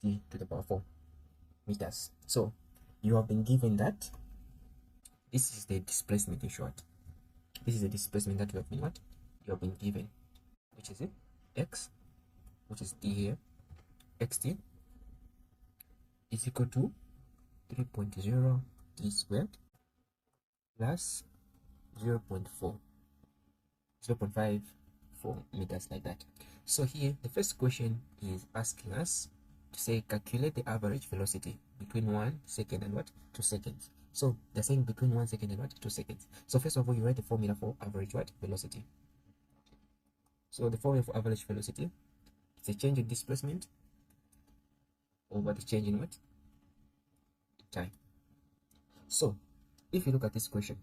t to the power 4 meters. So you have been given that this is the displacement. In short, this is the displacement that you have been what you have been given, which is it x, which is t here, xt is equal to 3.0 t squared plus 0.54 meters, like that. So here the first question is asking us to say calculate the average velocity between 1 second and what 2 seconds. So they're saying between 1 second and what 2 seconds. So first of all, you write the formula for average what velocity. So the formula for average velocity is a change in displacement over the change in what time. So if you look at this question,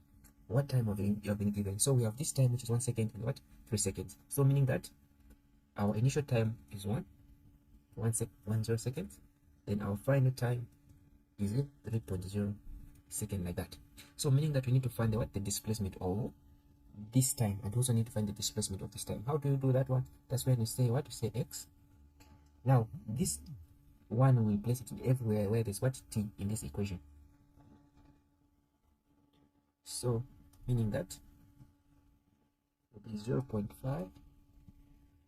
what time have you been given? So we have this time, which is 1 second and what 3 seconds. So meaning that our initial time is 10 seconds, then our final time is 3.0 second, like that. So meaning that we need to find the displacement of this time, and also need to find the displacement of this time. How do you do that one? That's when you say what? You say x. Now this one, we place it everywhere where there's what t in this equation. So meaning that will be 0.5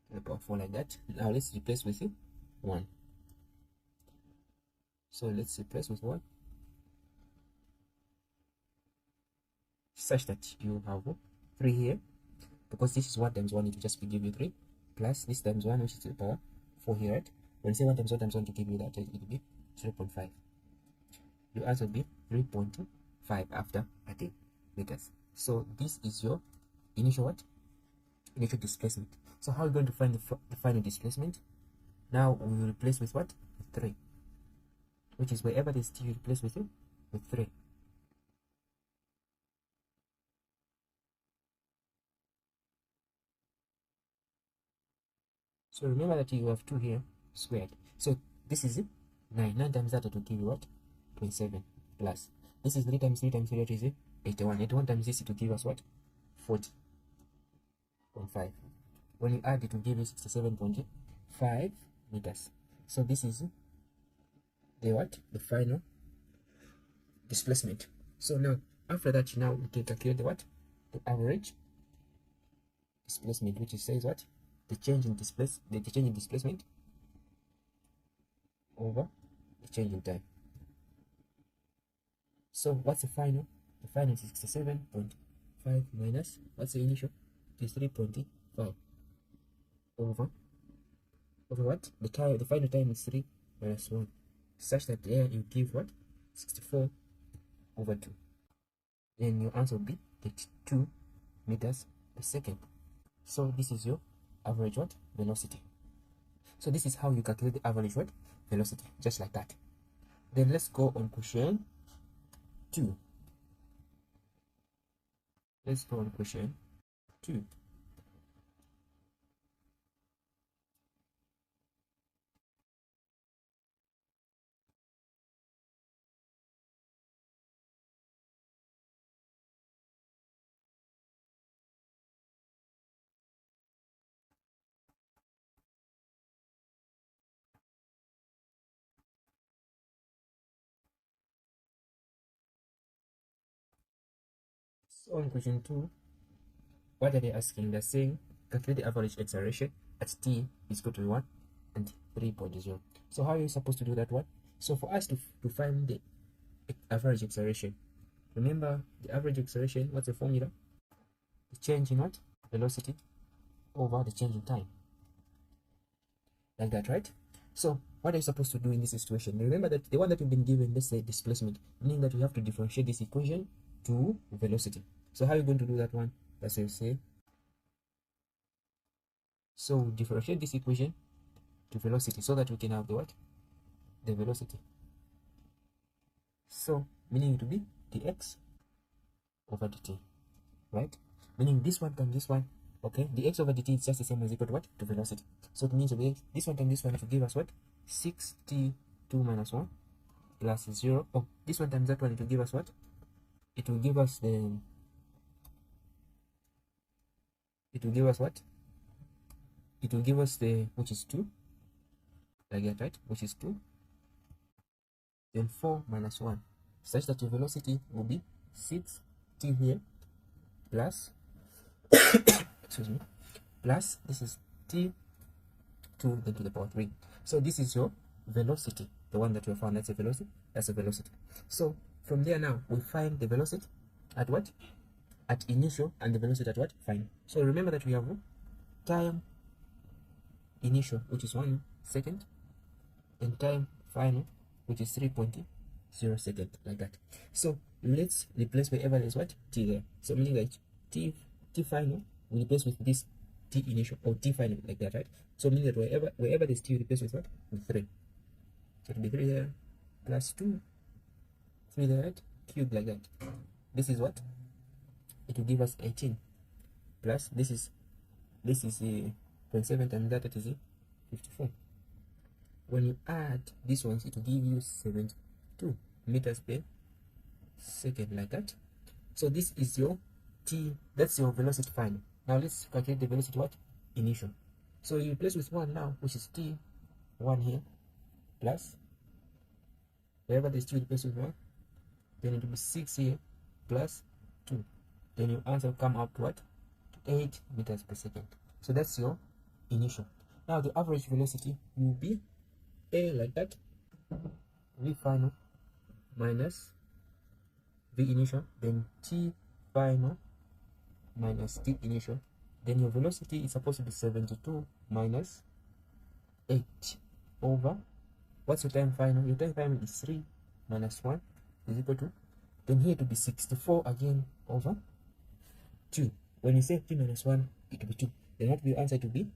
to the power 4, like that. Now let's replace with 1. So let's replace with 1, such that you have 3 here, because this is 1 times 1, it will just give you 3, plus this times 1, which is to the power 4 here, right? When you say 1 times 1 times 1 to give you that, it will be 0.5. Your answer will be 3.5 after 30 meters. So this is your initial initial displacement. So how are we going to find the final displacement? Now we will replace with what? With 3, which is wherever there's t, you replace with 3. So remember that you have 2 here squared. So this is 9. 9 times that, it will give you what? 27, plus this is 3 times 3 times 3, which is 81. 81 times this, it will give us what? 40.5. When you add, it will give you 67.5 meters. So this is the final displacement. So now after that, now we can calculate the average displacement, which says what? The change in displacement over the change in time. So what's the final? The final is 67.5 minus what's the initial? It is 3.5 over what? The final time is 3 minus 1, such that there you give what? 64 over 2. Then your answer will be 32 meters per second. So this is your average velocity. So this is how you calculate the average velocity, just like that. Then let's go on question 2. Let's go on question 2. So in question 2, what are they asking? They're saying calculate the average acceleration at t is equal to 1 and 3.0. So how are you supposed to do that one? So for us to find the average acceleration, remember the average acceleration, what's the formula? The change in velocity over the change in time, like that, right? So what are you supposed to do in this situation? Remember that the one that you've been given, let's say displacement, meaning that you have to differentiate this equation to velocity. So how are you going to do that one? That's what you say. So differentiate this equation to velocity so that we can have the velocity. So meaning it will be dx over dt, right? Meaning this one times this one, okay, the x over dt is just the same as equal to what? To velocity. So it means this one times this one, it will give us what? 6t2 minus 1 plus 0. Oh, this one times that one, it will give us what? It will give us the which is 2, like that, right? Which is 2 then 4 minus 1, such that your velocity will be 6t here plus excuse me, plus this is t 2 then to the power 3. So this is your velocity, the one that we found. That's a velocity, that's a velocity. So from there now we find the velocity at what? At initial, and the velocity at what? Final. So remember that we have time initial, which is 1 second, and time final, which is 3.0 second, like that. So let's replace wherever there's what? T there. So meaning that t final we replace with this t initial, or t final, like that, right? So meaning that wherever there's t, we replace with what? With 3. So it'll be 3 there plus 2, 3 there, right? Cube, like that. This is what? It will give us 18 plus this is 0.7 times that is 54. When you add these ones, it will give you 72 meters per second, like that. So this is your t, that's your velocity final. Now let's calculate the velocity what? Initial. So you replace with 1 now, which is t1 here, plus wherever there's 2, replace with 1, then it will be 6 here plus 2. Then your answer will come up to what? 8 meters per second. So that's your initial. Now the average velocity will be a, like that, v final minus v initial, then t final minus t initial. Then your velocity is supposed to be 72 minus 8 over, what's your time final? Your time final is 3 minus 1 is equal to, then here to be 64 again over 2. When you say 3 minus 1, it will be 2. Then what will your answer to be?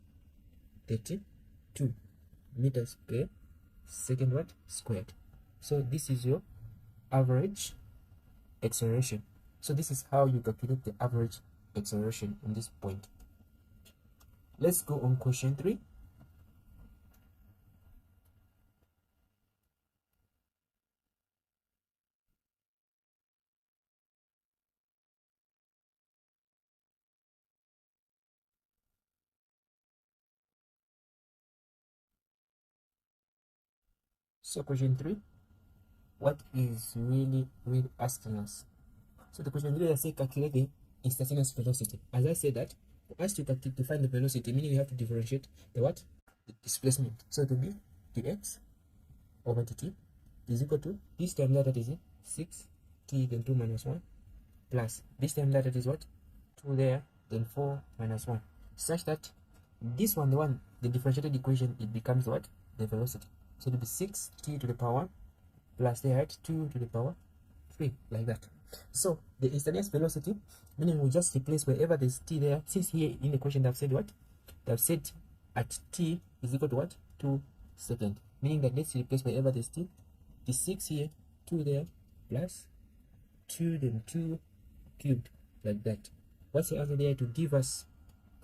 32 meters per second what? Squared. So this is your average acceleration. So this is how you calculate the average acceleration in this point. Let's go on question 3. So question 3, what is really asking us? So the question 3 I say calculate the instantaneous velocity. As I said that for us to find the velocity, meaning we have to differentiate the what? The displacement. So it will be dx over dt is equal to this time that is 6t then 2 minus 1 plus this time that is what? 2 there then 4 minus 1, such that this one, the differentiated equation, it becomes what? The velocity. So it will be 6t to the power 1 plus there, right? 2 to the power 3, like that. So the instantaneous velocity, meaning we just replace wherever there's t there. Since here in the question they've said what? They've said at t is equal to what? 2 seconds. Meaning that let's replace wherever there's t. The 6 here, 2 there, plus 2 then 2 cubed, like that. What's the answer there to give us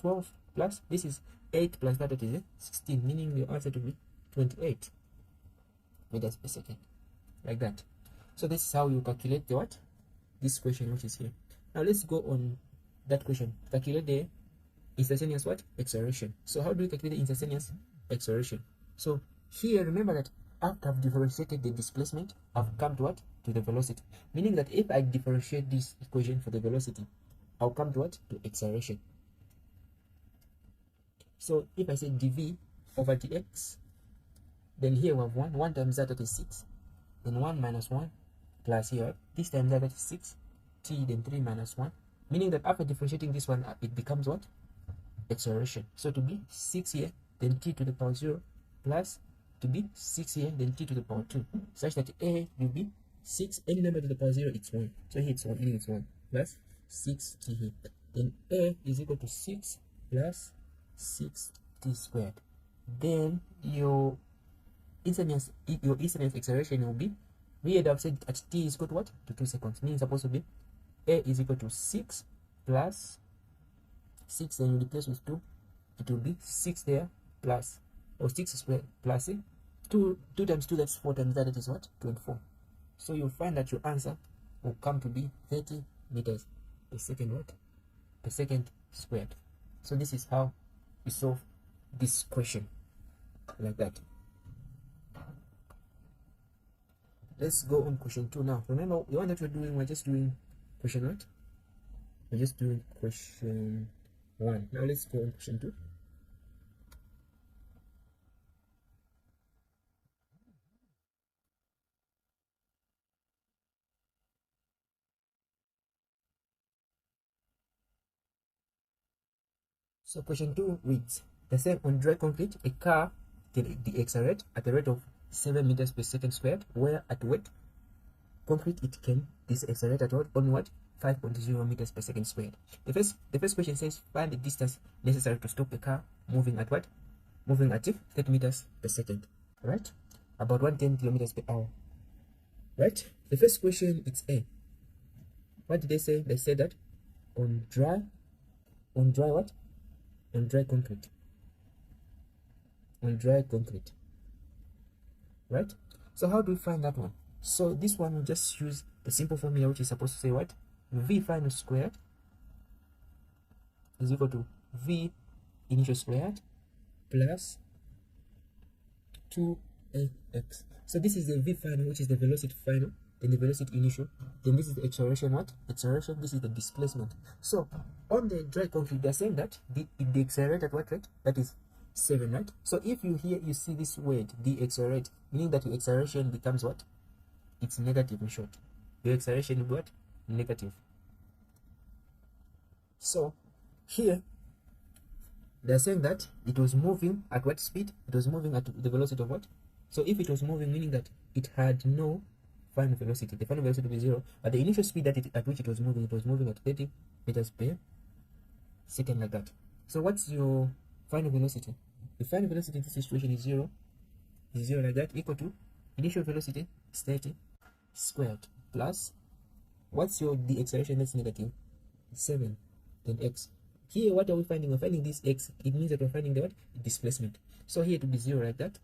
12 plus this is 8 plus that is 16, meaning your answer to be 28 meters per second, like that. So this is how you calculate the what? This question which is here. Now let's go on that question. Calculate the instantaneous what? Acceleration. So how do we calculate the instantaneous acceleration? So here remember that after I've differentiated the displacement, I've come to what? To the velocity. Meaning that if I differentiate this equation for the velocity, I'll come to what? To acceleration. So if I say dv over dx, then here we have 1 times that is 6, then 1 minus 1 plus here, this time that is 6, t then 3 minus 1, meaning that after differentiating this one, it becomes what? Acceleration. So to be 6 here, then t to the power 0, plus to be 6 here, then t to the power 2, such that a will be 6, any number to the power 0, it's 1. So here it's 1, meaning it's 1, plus 6t here. Then a is equal to 6 plus 6t squared. Then your instantaneous acceleration will be, we had said at t is equal to what? To 2 seconds. Meaning supposed to be a is equal to 6 plus 6, then you replace with 2. It will be 6 there plus, or 6 squared plus 2 times 2, that's 4 times that is what? 24. So you'll find that your answer will come to be 30 meters per second what? Per second squared. So this is how we solve this question, like that. Let's go on question 2 now. Remember the one that we're just doing question what? We're just doing question 1. Now let's go on question 2. So question 2 reads, the same on dry concrete, a car can decelerate at a rate of 7 meters per second squared, where at wet concrete it can decelerate at what? On what? 5.0 meters per second squared. The first question says find the distance necessary to stop a car moving at what? Moving at 30 meters per second. Right? About 110 kilometers per hour. Right? The first question it's A. What did they say? They said that on dry what? On dry concrete. On dry concrete. Right? So how do we find that one? So this one will just use the simple formula, which is supposed to say what? V final squared is equal to V initial squared plus 2ax. So this is the V final, which is the velocity final, then the velocity initial, then this is the acceleration what? Acceleration, this is the displacement. So on the dry concrete, they're saying that the accelerate at what rate? That is 7, right? So if you see this word deaccelerate, meaning that your acceleration becomes what? It's negative in short. Your acceleration will be what? Negative. So here they're saying that it was moving at what speed? It was moving at the velocity of what? So if it was moving, meaning that it had no final velocity, the final velocity will be 0, but the initial speed at which it was moving at 30 meters per second, like that. So what's your final velocity? The final velocity in this situation is 0, like that, equal to initial velocity is 30 squared plus what's your acceleration? That's negative 7, then x. Here what are we finding? We're finding this x. It means that we're finding the what? Displacement. So here to be 0, like that.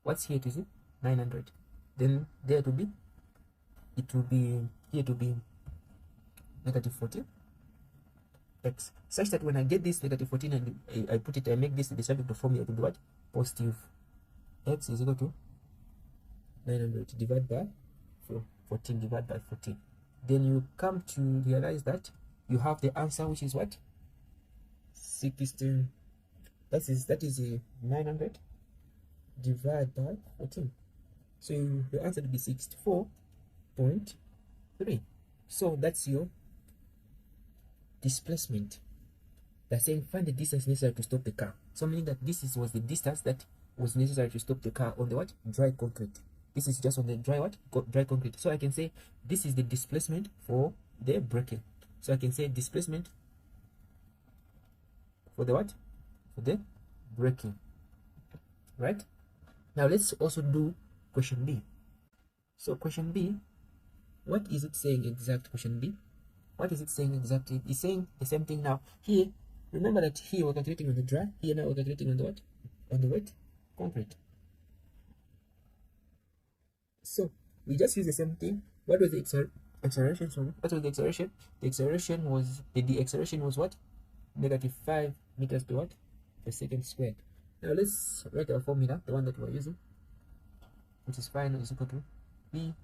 What's here to be? 900. Then there to be, it will be here to be negative 14 x, such that when I get this negative 14 and I put it, I make this the subject of formula to be what? Positive x is equal to 900 divided by 14 divided by 14. Then you come to realize that you have the answer, which is what? 16. That is a 900 divided by 14. So the answer will be 64.3. So that's your displacement. They're saying find the distance necessary to stop the car. So meaning that this was the distance that was necessary to stop the car on the what? Dry concrete. This is just on the dry what? Dry concrete. So I can say this is the displacement for the braking. So I can say displacement for the what? For the braking. Right? Now let's also do question B. So question B, what is it saying exact? Question B, what is it saying exactly? It's saying the same thing now. Here, remember that here we're calculating on the dry, here now we're calculating on the what? On the wet concrete. So we just use the same thing. What was the acceleration? Sorry, what was the acceleration? The acceleration was the acceleration was what? Negative 5 meters per what? Per second squared. Now let's write our formula, the one that we're using, which is final is equal to v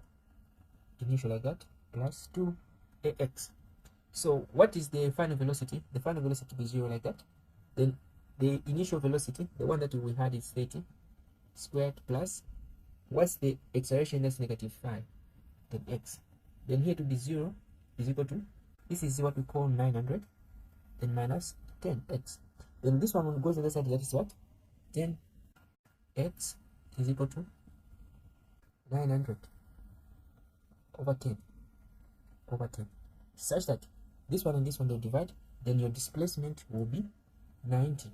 initial, like that, plus 2ax. So what is the final velocity? The final velocity will be 0, like that. Then the initial velocity, the one that we had, is 30 squared plus what's the acceleration? That's negative 5, then x. Then here to be 0 is equal to, this is what we call 900, then minus 10x. Then this one goes to the other side, that is what? 10x is equal to 900 over 10 such that this one and this one will divide, then your displacement will be 90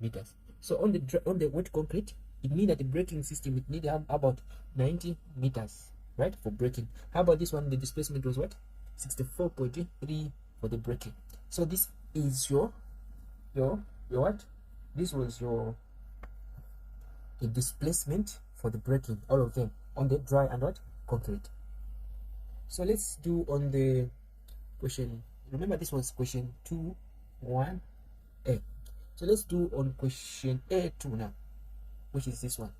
meters. So on the wet concrete, it means that the braking system would need to have about 90 meters, right, for braking. How about this one? The displacement was what? 64.3 for the braking. So this is your what? This was the displacement for the braking, all of them on the dry and what? Concrete. So let's do on the question. Remember this was question 2.1a. So let's do on question A2 now, which is this one.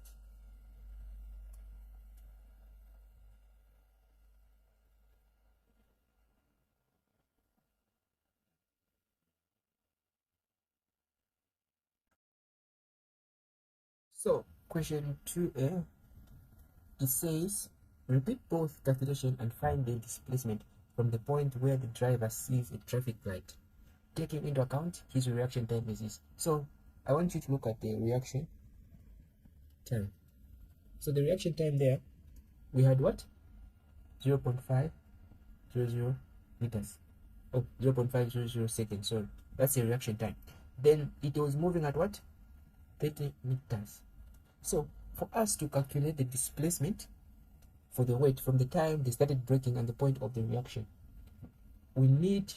So question 2a, it says repeat both calculation and find the displacement from the point where the driver sees a traffic light, taking into account his reaction time is this. So I want you to look at the reaction time. So the reaction time there, we had what? 0.500 meters. Oh, 0.500 seconds, sorry. That's the reaction time. Then it was moving at what? 30 meters. So for us to calculate the displacement for the weight from the time they started braking and the point of the reaction, we need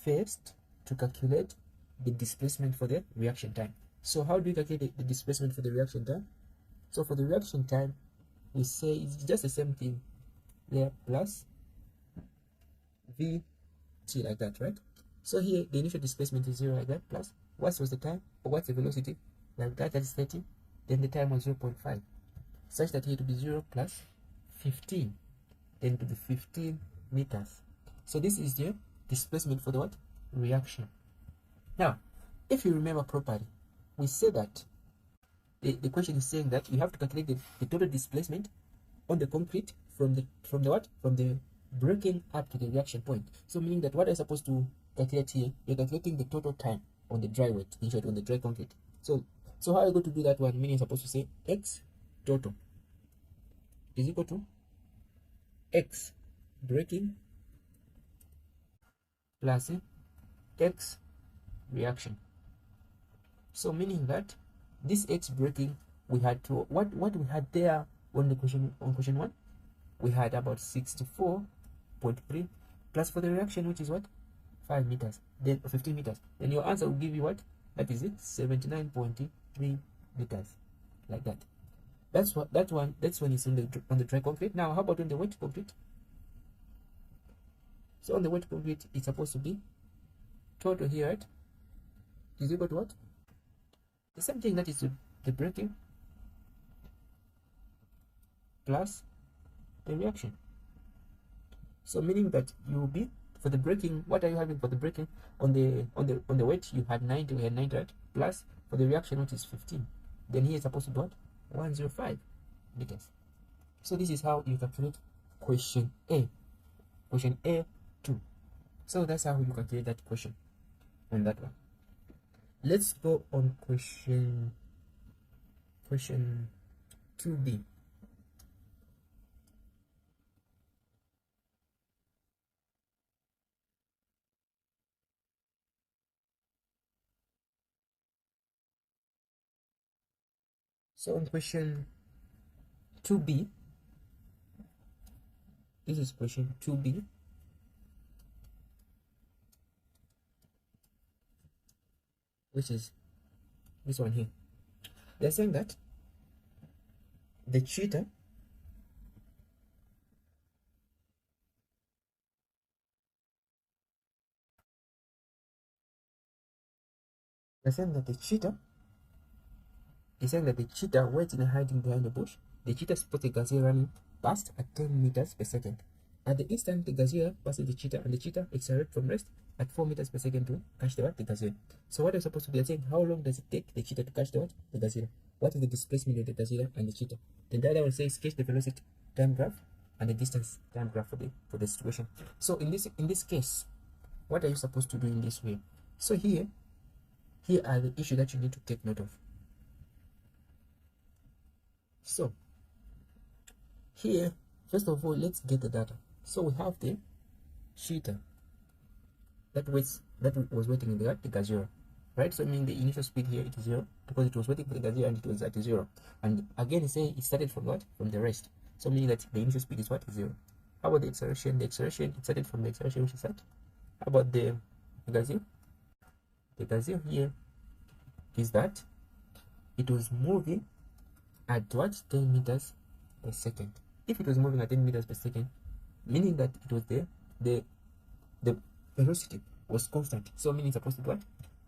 first to calculate the displacement for the reaction time. So how do we calculate the displacement for the reaction time? So for the reaction time, we say it's just the same thing there, plus v t, like that, right? So here the initial displacement is 0, like that, plus what was the time, or what's the velocity, like that, is 30. Then the time was 0.5, such that here to be 0 plus 15, then to be 15 meters. So this is the displacement for the what? Reaction. Now if you remember properly, we say that the question is saying that you have to calculate the total displacement on the concrete from the what? From the braking up to the reaction point. So meaning that what I'm supposed to calculate here, you're calculating the total time on the dry weight, in short, on the dry concrete. So how are you going to do that one? Meaning you're supposed to say x total is equal to x braking plus x reaction. So meaning that this x braking, we had to what we had there on the question, on question 1, we had about 64.3 plus for the reaction, which is what? 5 meters, then 15 meters. Then your answer will give you what? That is it, 79.3 meters, like that. That's what that's when it's on the dry concrete. Now how about on the wet concrete? So on the wet concrete, it's supposed to be total here, right, is equal to what? The same thing, that is the braking plus the reaction. So meaning that you will be, for the braking, what are you having for the braking? On the weight you had 90, we had 90, right? Plus for the reaction, which is 15. Then here is supposed to be what? 105 meters. So this is how you calculate question A. Question A2. So that's how you calculate that question on that one. Let's go on question 2B. So on question 2B, this is question 2B. Which is this one here. They're saying that the cheetah is saying that the cheetah waiting and hiding behind the bush. The cheetah spots a gazelle running past at 10 meters per second. At the instant the gazelle passes the cheetah, and the cheetah accelerates from rest at 4 meters per second to catch the gazelle. So what are supposed to be saying? How long does it take the cheetah to catch the gazelle? What is the displacement of the gazelle and the cheetah? Then the other one says sketch the velocity time graph and the distance time graph for the situation. So in this case, what are you supposed to do in this way? So here are the issues that you need to take note of. So here, first of all, let's get the data. So we have the cheetah that was waiting in the gazelle, right? So I mean the initial speed here, it is 0 because it was waiting for the gazelle and it was at 0. And again, say it started from what? From the rest. So meaning that the initial speed is what? 0. How about the acceleration? The acceleration, it started from the acceleration, which is at. How about the gazelle? The gazelle here is that it was moving at what? 10 meters per second. If it was moving at 10 meters per second, meaning that it was the velocity was constant. So meaning it's supposed to be what?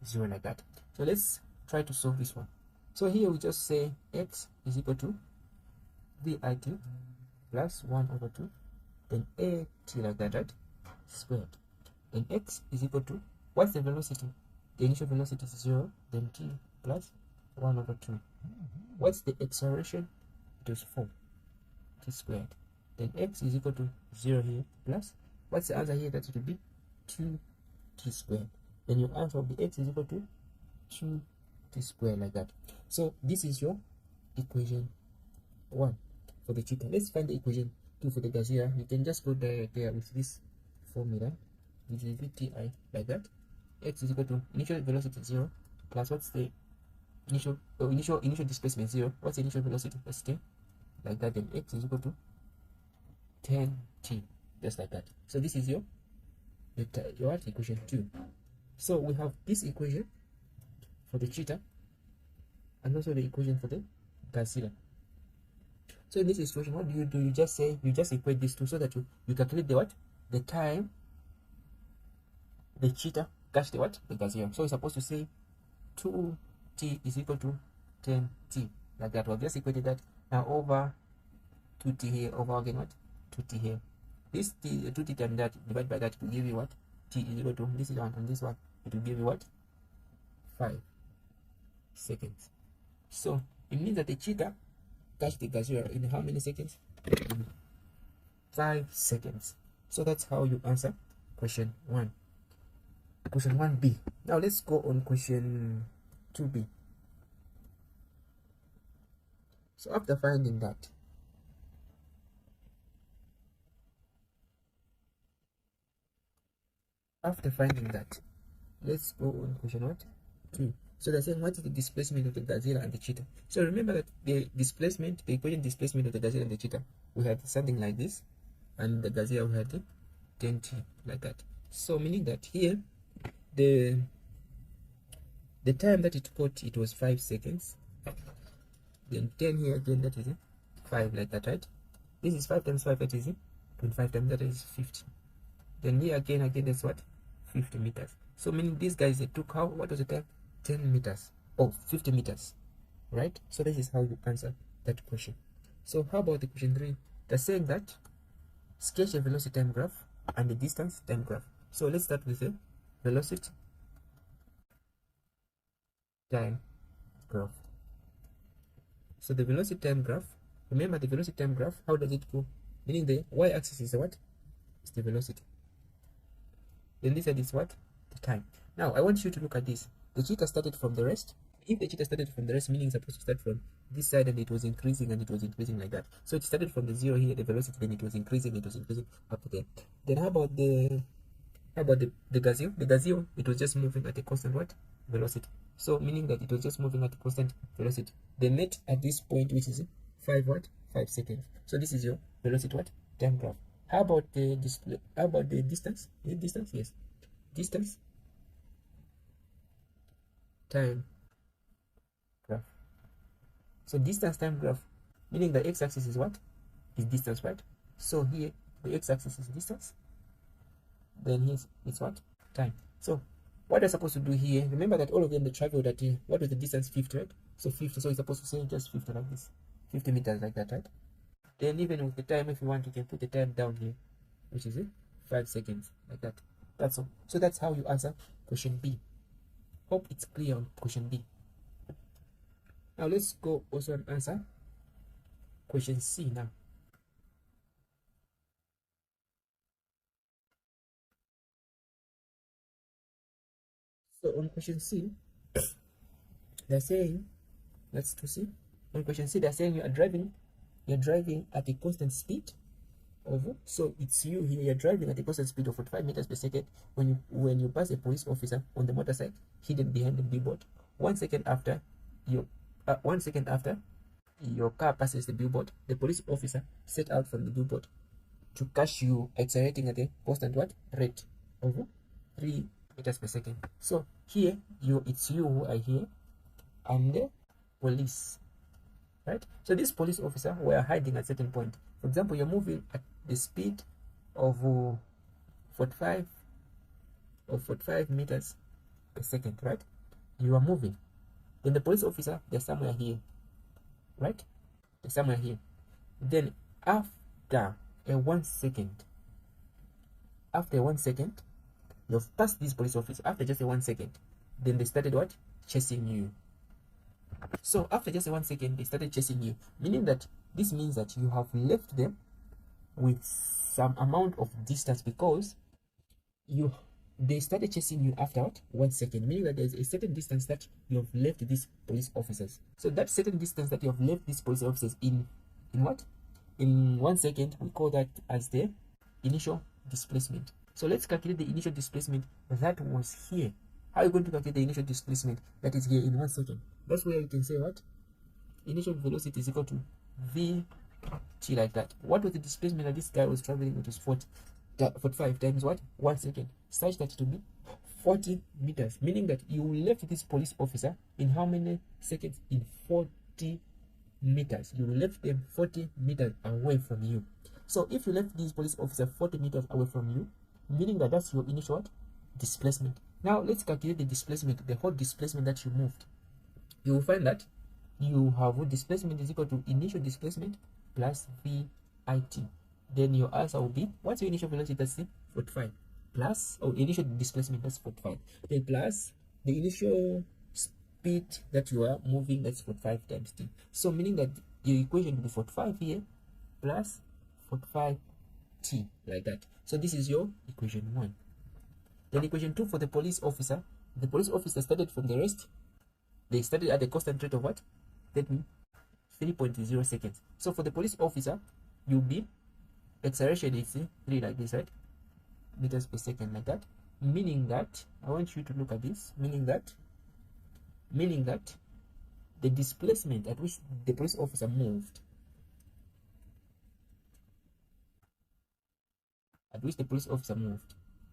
0, like that. So let's try to solve this one. So here we just say x is equal to VIT plus 1 over 2, then AT, like that, right? Squared. Then x is equal to, what's the velocity? The initial velocity is 0, then t plus 1 over 2. What's the acceleration? It was 4 t squared. Then x is equal to 0 here plus, what's the answer here? That it will be 2 t squared. Then your answer will be x is equal to 2 t squared, like that. So this is your equation 1 for the theta. Let's find the equation 2 for the gas here. You can just go there with this formula, which is VTI, like that. X is equal to initial velocity 0 plus, what's the initial displacement 0. What's the initial velocity? That's 10, like that. Then x is equal to 10t, just like that. So this is your equation 2. So we have this equation for the theta and also the equation for the Godzilla. So in this situation, what do? You just say, you just equate these two so that you calculate the what? The time the theta catch the what? The Godzilla. So we're supposed to say 2t is equal to 10t, like that. We've just equated that. Now over 2t here, over again what? 2t here. This t, 2t times that, divided by that, it will give you what? T is equal to, this is one and this one, it will give you what? 5 seconds. So it means that the cheetah catch the Godzilla in how many seconds? In 5 seconds. So that's how you answer question 1. Question 1b. Now let's go on question 2b. So after finding that, let's go on question what? 2. So they're saying, what is the displacement of the Godzilla and the cheetah? So remember that the displacement, the equation displacement of the Godzilla and the cheetah, we had something like this, and the Godzilla we had the 10t, like that. So meaning that here the time that it caught, it was 5 seconds. Then 10 here again, that is 5, like that, right? This is 5 times 5, that is 25 times that is 50. Then here again that's what? 50 meters. So meaning these guys, they took how, what was the time? 10 meters or 50 meters, right? So this is how you answer that question. So how about the question 3? They're saying that sketch a velocity time graph and the distance time graph. So let's start with the velocity time graph. So the velocity time graph, remember the velocity time graph, how does it go? Meaning the y-axis is what? It's the velocity. Then this side is what? The time. Now I want you to look at this. The cheetah started from the rest. If the cheetah started from the rest, meaning it's supposed to start from this side, and it was increasing like that. So it started from the 0 here, the velocity, then it was increasing up to there. Then how about the gazelle? The gazelle, it was just moving at a constant what? Velocity. So meaning that it was just moving at a constant velocity. They met at this point, which is 5 what? 5 seconds. So this is your velocity what? Time graph. How about the display? How about the distance? Is it distance? Yes. Distance time graph. So distance time graph, meaning the x-axis is what? Is distance, right? So here the x-axis is distance, then here it's what? Time. So what are supposed to do here? Remember that all of them, they traveled at what was the distance? 50, right? So 50, so you're supposed to say just 50 like this, 50 meters, like that, right? Then even with the time, if you want, you can put the time down here, which is 5 seconds, like that. That's all. So that's how you answer question B. Hope it's clear on question B. Now let's go also and answer question C now. So on question C, they're saying, let's to see. On question C, they're saying you're driving at a constant speed of, so it's you here, you're driving at a constant speed of 45 meters per second when you pass a police officer on the motorcycle hidden behind the billboard. 1 second after your car passes the billboard, the police officer set out from the billboard to catch you accelerating at a constant what? Rate of 3 meters per second. So here it's you who are here and the police, right? So this police officer were hiding at a certain point. For example, you're moving at the speed of 45 meters per second, right? You are moving. Then the police officer, they're somewhere here, right? They're somewhere here. Then after 1 second, you've passed this police officer. After just 1 second, then they started what? Chasing you. So after just 1 second, they started chasing you, meaning that this means that you have left them with some amount of distance, because you they started chasing you after what? 1 second, meaning that there's a certain distance that you have left these police officers. So that certain distance that you have left these police officers in what? In 1 second, we call that as the initial displacement. So let's calculate the initial displacement that was here. How are you going to calculate the initial displacement that is here in 1 second? That's where you can say what? Initial velocity is equal to vt, like that. What was the displacement that this guy was traveling? It was 45 times what? 1 second, such that it will be 40 meters, meaning that you left this police officer in how many seconds? In 40 meters. You left them 40 meters away from you. So if you left this police officer 40 meters away from you, meaning that that's your initial what? Displacement. Now let's calculate the displacement, the whole displacement that you moved. You will find that you have displacement is equal to initial displacement plus vit. Then your answer will be, what's your initial velocity? That's 45 plus, or initial displacement, that's 45, then plus the initial speed that you are moving, that's 45 times t. So meaning that your equation will be 45 here plus 45 t, like that. So this is your equation 1. Then equation 2 for the police officer. The police officer started from the rest. They started at a constant rate of what? 3.0 seconds. So for the police officer, you'll be acceleration is 3, like this, right? Meters per second, like that. Meaning that, I want you to look at this, meaning that the displacement at which the police officer moved,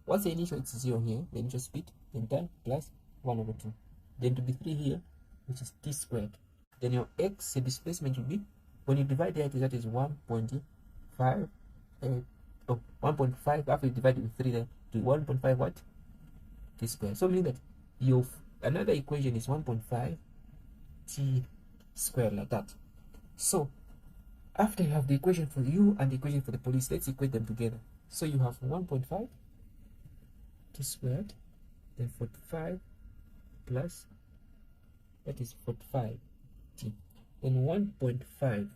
what's the initial? It's 0 here, the initial speed, then time plus 1/2. Then to be 3 here, which is t squared. Then your x, the displacement will be, when you divide that, that is 1.5, 1.5, after you divide it with 3, then to 1.5 what? T squared. So meaning that your another equation is 1.5 t squared, like that. So after you have the equation for you and the equation for the police, let's equate them together. So you have 1.5 t squared, then 45 plus, that is 45 t, then 1.5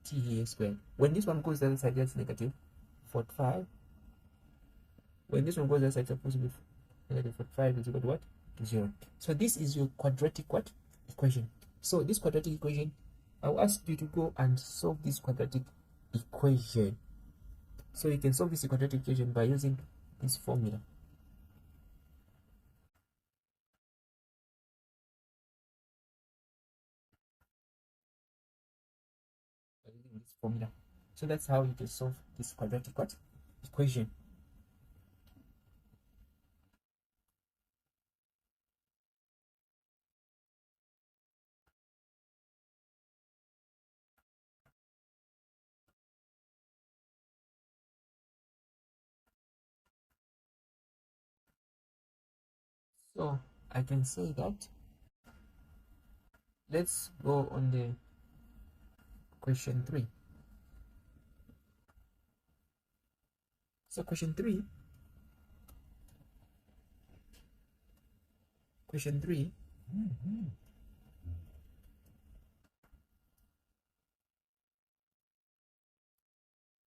t here squared. When this one goes the other side, that's negative 45. When this one goes the other side, it's supposed to be negative 45 is equal to what? To 0. So this is your quadratic what? Equation. So this quadratic equation, I'll ask you to go and solve this quadratic equation. So you can solve this quadratic equation by using this formula. So that's how you can solve this quadratic what? Equation. So I can say that, let's go on the question 3. So question 3,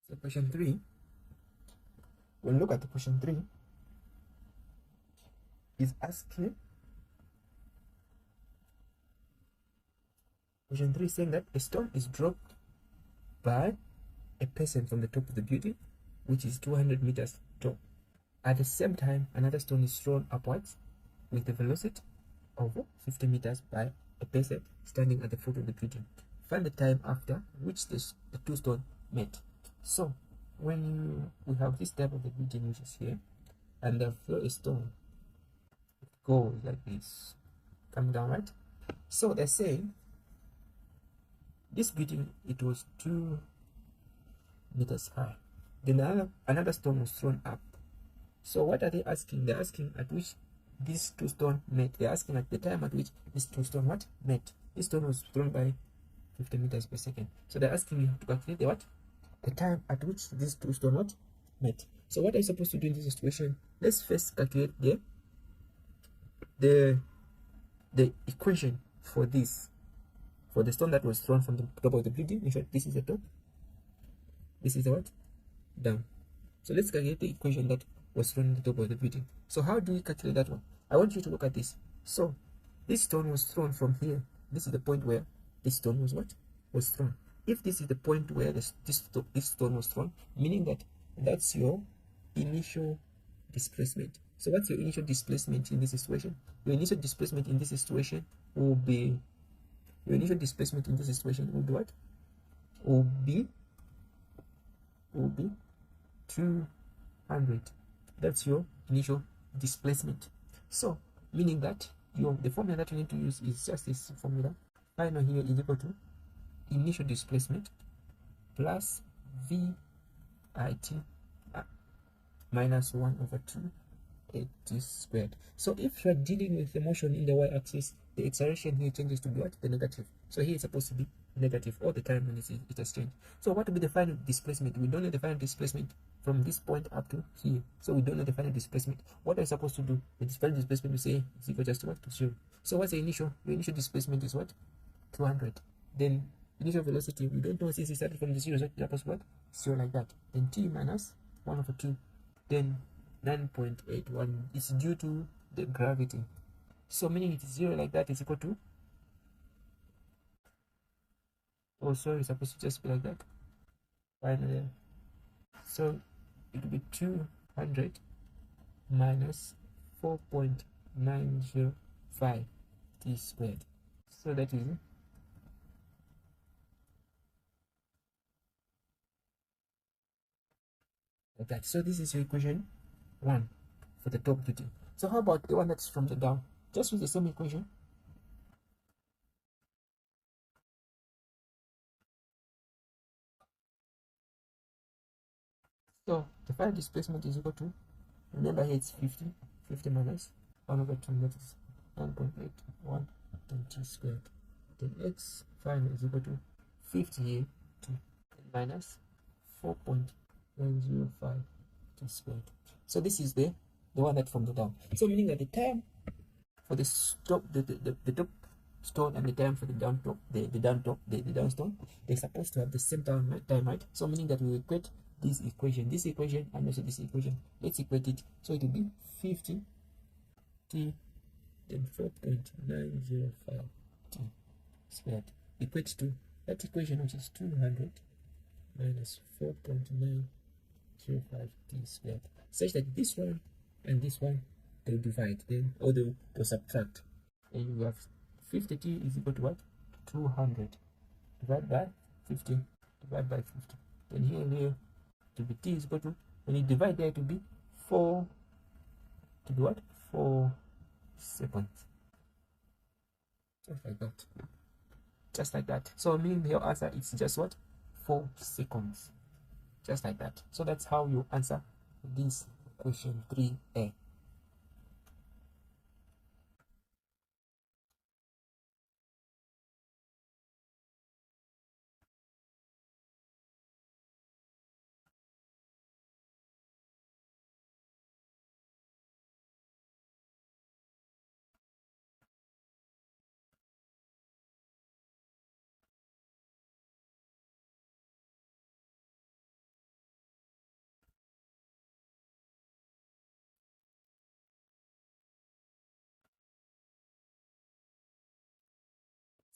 so question 3, when we look at the question 3, is asking, question 3 is saying that a stone is dropped by a person from the top of the building, which is 200 meters tall. At the same time, another stone is thrown upwards with the velocity of 50 meters by a person standing at the foot of the building. Find the time after which the two stones met. So when we have this type of the building, which is here, and the throw a stone, it goes like this, coming down, right? So they're saying this building, it was 2 meters high. Then another stone was thrown up. So what are they asking? They're asking at which these two stones met. They're asking at the time at which these two stones what? Met. This stone was thrown by 50 meters per second. So they're asking you to calculate the what? The time at which these two stones what? Met. So what are you supposed to do in this situation? Let's first calculate the equation for this. for the stone that was thrown from the top of the building. In short, this is the top, this is the what? Down. So let's calculate the equation that was thrown on the top of the building. So how do we calculate that one? I want you to look at this. So this stone was thrown from here. This is the point where this stone was what? Was thrown. If this is the point where this stone was thrown, meaning that that's your initial displacement. So what's your initial displacement in this situation? Your initial displacement in this situation will be what? Will be 200. That's your initial displacement. So meaning that the formula that you need to use is just this formula. Final here is equal to initial displacement plus VIT minus 1 over 2 at squared. So if you're dealing with the motion in the y-axis, the acceleration here changes to be what? The negative. So here it's supposed to be negative all the time when it has changed. So what will be the final displacement? We don't know the final displacement from this point up to here. So we don't know the final displacement. What are we supposed to do? The final displacement we say is equal just to what? To 0. So what's the initial? The initial displacement is what? 200. Then initial velocity, we don't know since it started from the 0, so it's supposed to what? 0 like that. Then t minus 1 over 2. Then 9.81 is due to the gravity. So meaning it is 0 like that is equal to, oh sorry, it's supposed to just be like that. Finally, so it will be 200 minus 4.905 t squared. So that is like that. So this is your equation 1 for the top duty. So how about the one that's from the down? Just use the same equation. So the final displacement is equal to, remember here it's 50 minus 1 over 2, that is 9.81 t squared. Then x final is equal to 50 here to minus 4.105 t squared. So this is the one that from the down. So meaning that the time for the top, the top stone and the time for the down top, the down stone, they're supposed to have the same time, right? So meaning that we equate this equation and also this equation. Let's equate it. So it will be 50 t then 4.905 t squared equates to that equation, which is 200 minus 4.905 t squared, such that this one and this one, they'll divide, then or they'll subtract, and you have 50t is equal to what? 200 divided by 50 divided by 50. Then here to be t is equal to, when you divide there, to be 4 to be what? 4 seconds. Just like that. Just like that. So meaning your answer is just what? 4 seconds. Just like that. So that's how you answer this question 3A.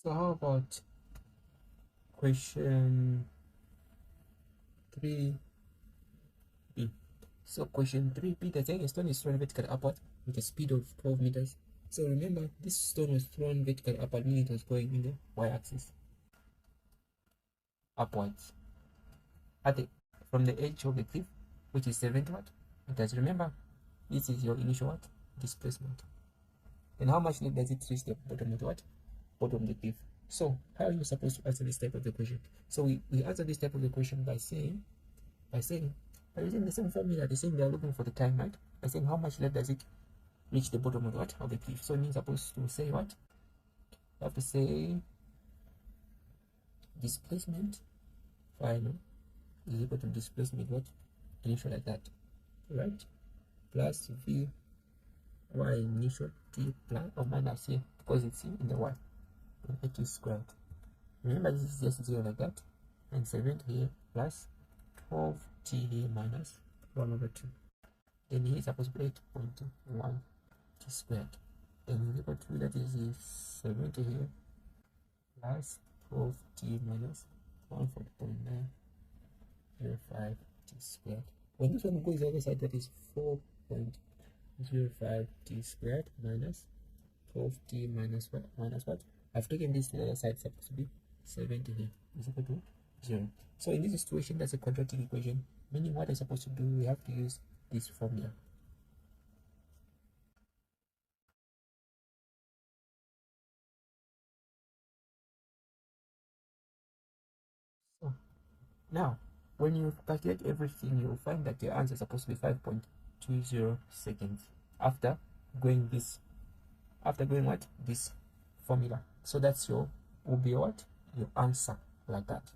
So how about question 3B? So question 3B, the saying a stone is thrown vertical upward with a speed of 12 meters. So remember, this stone was thrown vertical upward, meaning it was going in the y-axis upwards from the edge of the cliff, which is 70 meters. Remember, this is your initial what? Displacement. And how much does it reach the bottom of the what? Bottom of the cliff. So how are you supposed to answer this type of the question? So we answer this type of the question by using the same formula. They're saying they're looking for the time, right? By saying how much left does it reach the bottom of the what? Of the cliff. So it means supposed to say what? You have to say displacement final is equal to displacement what? Initial, like that, right? Plus v y initial t plus or minus here, because it's in the y, and it is squared. Remember, this is just 0 like that, and 70 here plus 12t here minus 1 over 2. Then here is supposed to be 8.1 t squared. Then is equal to, that is 70 here plus 12t minus 140.905 t squared. When this one goes the other side, that is 4.05 t squared minus 12t minus what? Minus what? I've taken this to the other side, it's supposed to be 70 here is equal to 0. So in this situation, that's a quadratic equation, meaning what I'm supposed to do, we have to use this formula. So now, when you calculate everything, you'll find that your answer is supposed to be 5.20 seconds after going what? This formula. So that's will be what? Your answer, like that.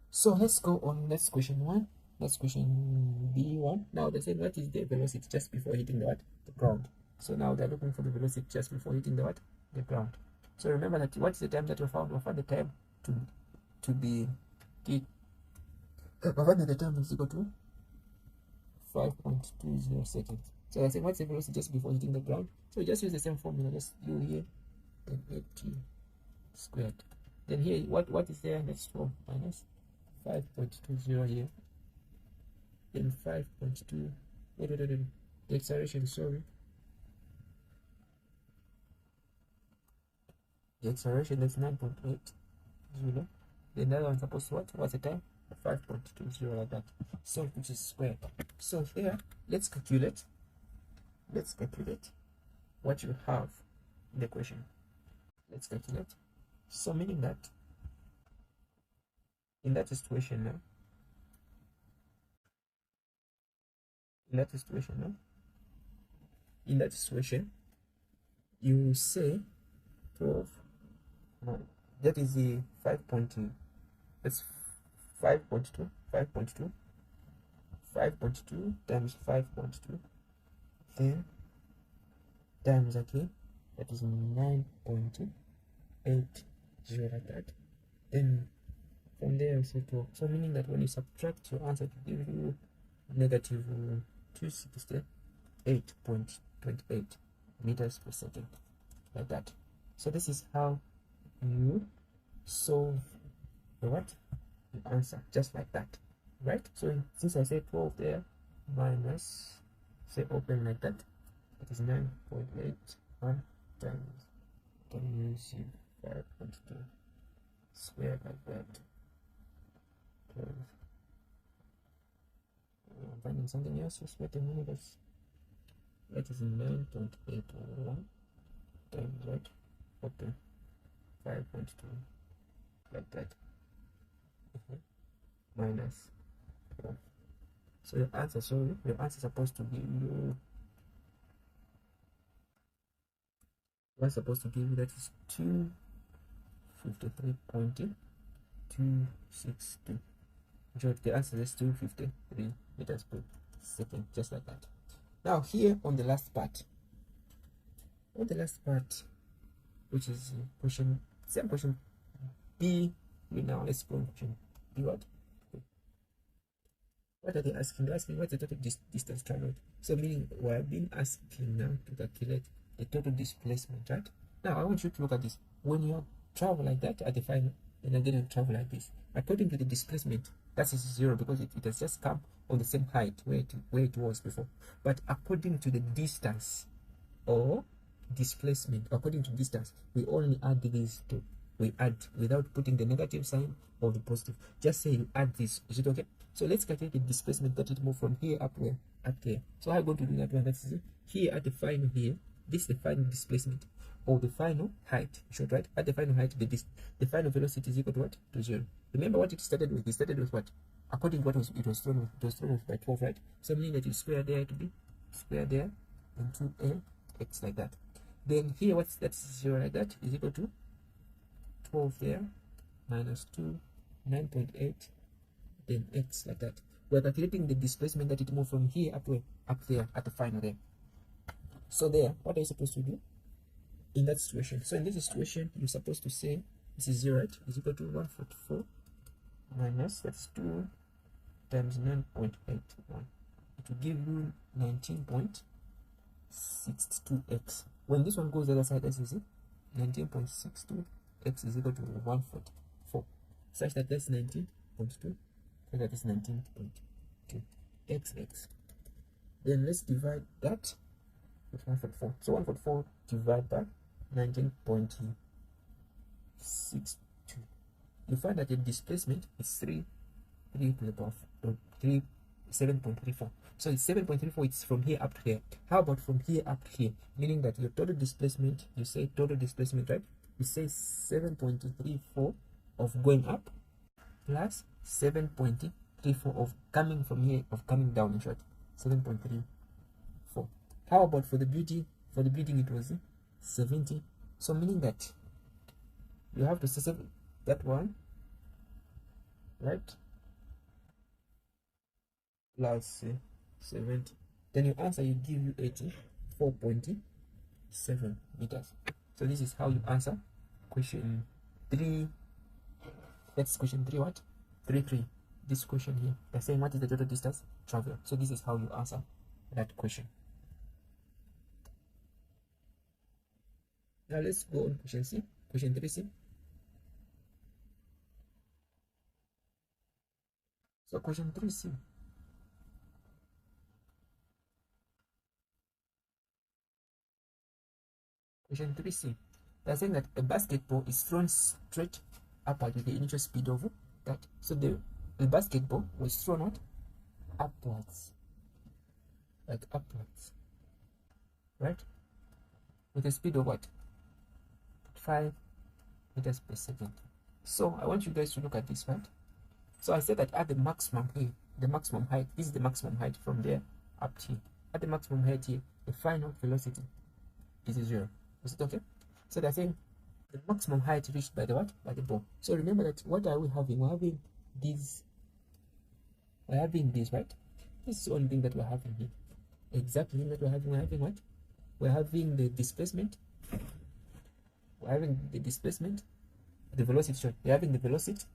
So let's go on next question 1. Next question B1. Now they said what is the velocity just before hitting the what? The ground. So now they're looking for the velocity just before hitting the what? The ground. So remember that what is the time that we found? We found the time to be the time is equal to 5.20 seconds. So I say what's the velocity just before hitting the ground? So we just use the same formula, just u here, then 8t squared. Then here what is there? Let's 12 minus 5.20 here. Then 5.2. The acceleration, sorry. The acceleration is 9.80. Then that one's supposed to what? What's the time? 5.20 like that. So which is squared. So here, let's calculate what you have in the question. Let's calculate. So meaning that in that situation now, you say 12, no, that is the 5.2, that's 5.2 times 5.2, then times again, that is 9.80 like that. Then from there you say 12. So meaning that when you subtract your answer to give you negative 268.28 meters per second, like that. So this is how you solve the what? The answer, just like that, right? So since I say 12 there, minus, say open like that, it is 9.81 times 5.2 squared like that. 12. I'm finding something else, just wait a minute. That is 9.81 times right? Okay, 5.2 like that. Minus 4. So your answer, your answer is supposed to give you, that is 253.262. The answer is 253 meters per second, just like that. Now here on the last part, which is same question B. Now let's go on question B. What are they asking? They're asking what's the total distance traveled. So meaning we're being asking now to calculate the total displacement, right? Now I want you to look at this. When you travel like that at the final, and again you travel like this, according to the displacement, that is 0 because it has just come on the same height where it was before. But according to the distance or displacement, according to distance, we only add these two. We add without putting the negative sign or the positive. Just say you add this. Is it okay? So let's calculate the displacement that it moved from here up where? Up there. So how are you going to do that one? That's here at the final here. This is the final displacement or the final height. Should right? At the final height, the final velocity is equal to what? To 0. Remember what it started with? It started with what? According to what it was thrown with. It was thrown with by 12, right? So meaning that you square there to be square there and 2a x like that. Then here that's 0 like that is equal to 12 there minus 2, 9.8, then x like that. We're calculating the displacement that it moved from here up there at the final there. So there, what are you supposed to do in that situation? So in this situation, you're supposed to say This is 0, right? Is equal to 144 minus, that's 2 times 9.81. It will give you 19.62x. When this one goes the other side, as you see, 19.62x is equal to 144, such that that's 19.2, so that is 19.2 xx. Then let's divide that with 144. So 144 divided by 19.62. You find that the displacement is 3 to the power 7.34. So it's 7.34. It's from here up to here. How about from here up to here? Meaning that your total displacement, you say total displacement, right? You say 7.34 of going up plus 7.34 of coming from here, of coming down, in short, 7.34. How about for the building? For the building it was 70. So meaning that you have to say that one, right, plus 70. Then your answer will give you 84.7 meters. So this is how you answer question 3. That's question 3 what? 3. This question here. They're saying what is the total distance traveled. So this is how you answer that question. Now let's go on question C. Question 3C. So question 3C. Question 3C. They're saying that a basketball is thrown straight upward with the initial speed of that. So the basketball was thrown out upwards, like upwards, right? With a speed of what? 5 meters per second. So I want you guys to look at this, right? So I said that at the maximum here, the maximum height, this is the maximum height from there up here. At the maximum height here, the final velocity is 0. Is it okay? So they're saying the maximum height reached by the what? By the ball. So remember that what are we having? We're having these. We're having this, right? This is the only thing that we're having here. Exactly that we're having. We're having what? We're having the displacement. We're having the displacement, the velocity. Sorry, we're having the velocity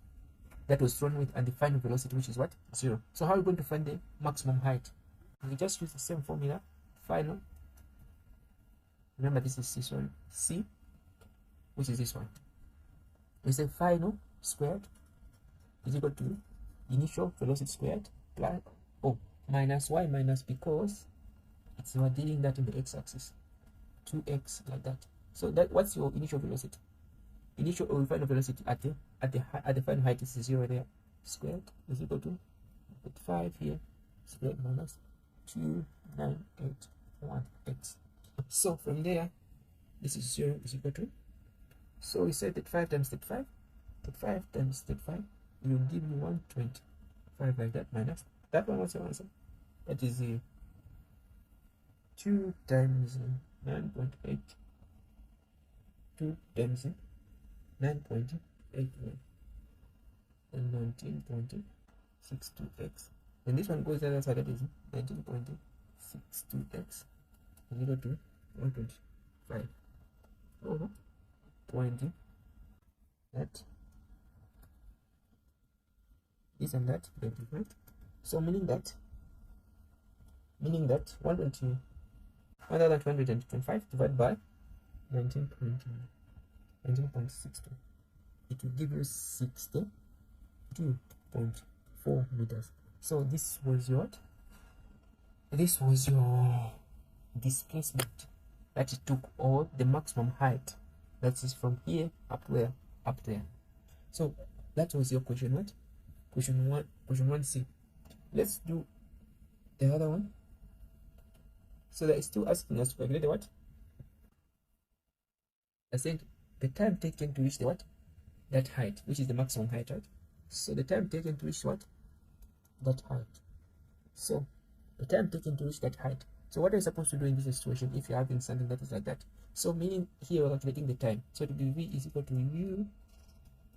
that was thrown with, and the final velocity, which is what? 0. So how are we going to find the maximum height? We just use the same formula. Final. Remember, this is C, sorry, C, which is this one. We say final squared is equal to initial velocity squared plus minus y minus, because it's we're dealing that in the x-axis, 2x like that. So that, what's your initial velocity? Initial or final velocity at the final height is 0 there. Squared is equal to 5 here squared minus 2981x. So from there, this is 0 is equal to, so we said that 5 times 35, 35 times 35 will give you 125 like that, minus that one. What's your answer? That is 2 times 9.8, 2 times 9.81 and 19.62x. And this one goes the other side, that is 19.62x is equal to 125 over 20. That this and that 25. So meaning that 1225 divided by 19.62, it will give you 62.4 meters. So this was your displacement that it took, or the maximum height, that is from here up where, up there. So that was your question. What? Question 1C. Let's do the other one. So that is still asking us to calculate the what? I said the time taken to reach the what? That height, which is the maximum height, right? So the time taken to reach what? That height. So the time taken to reach that height. So what are you supposed to do in this situation if you're having something that is like that? So meaning here we're calculating the time. So it will be V is equal to U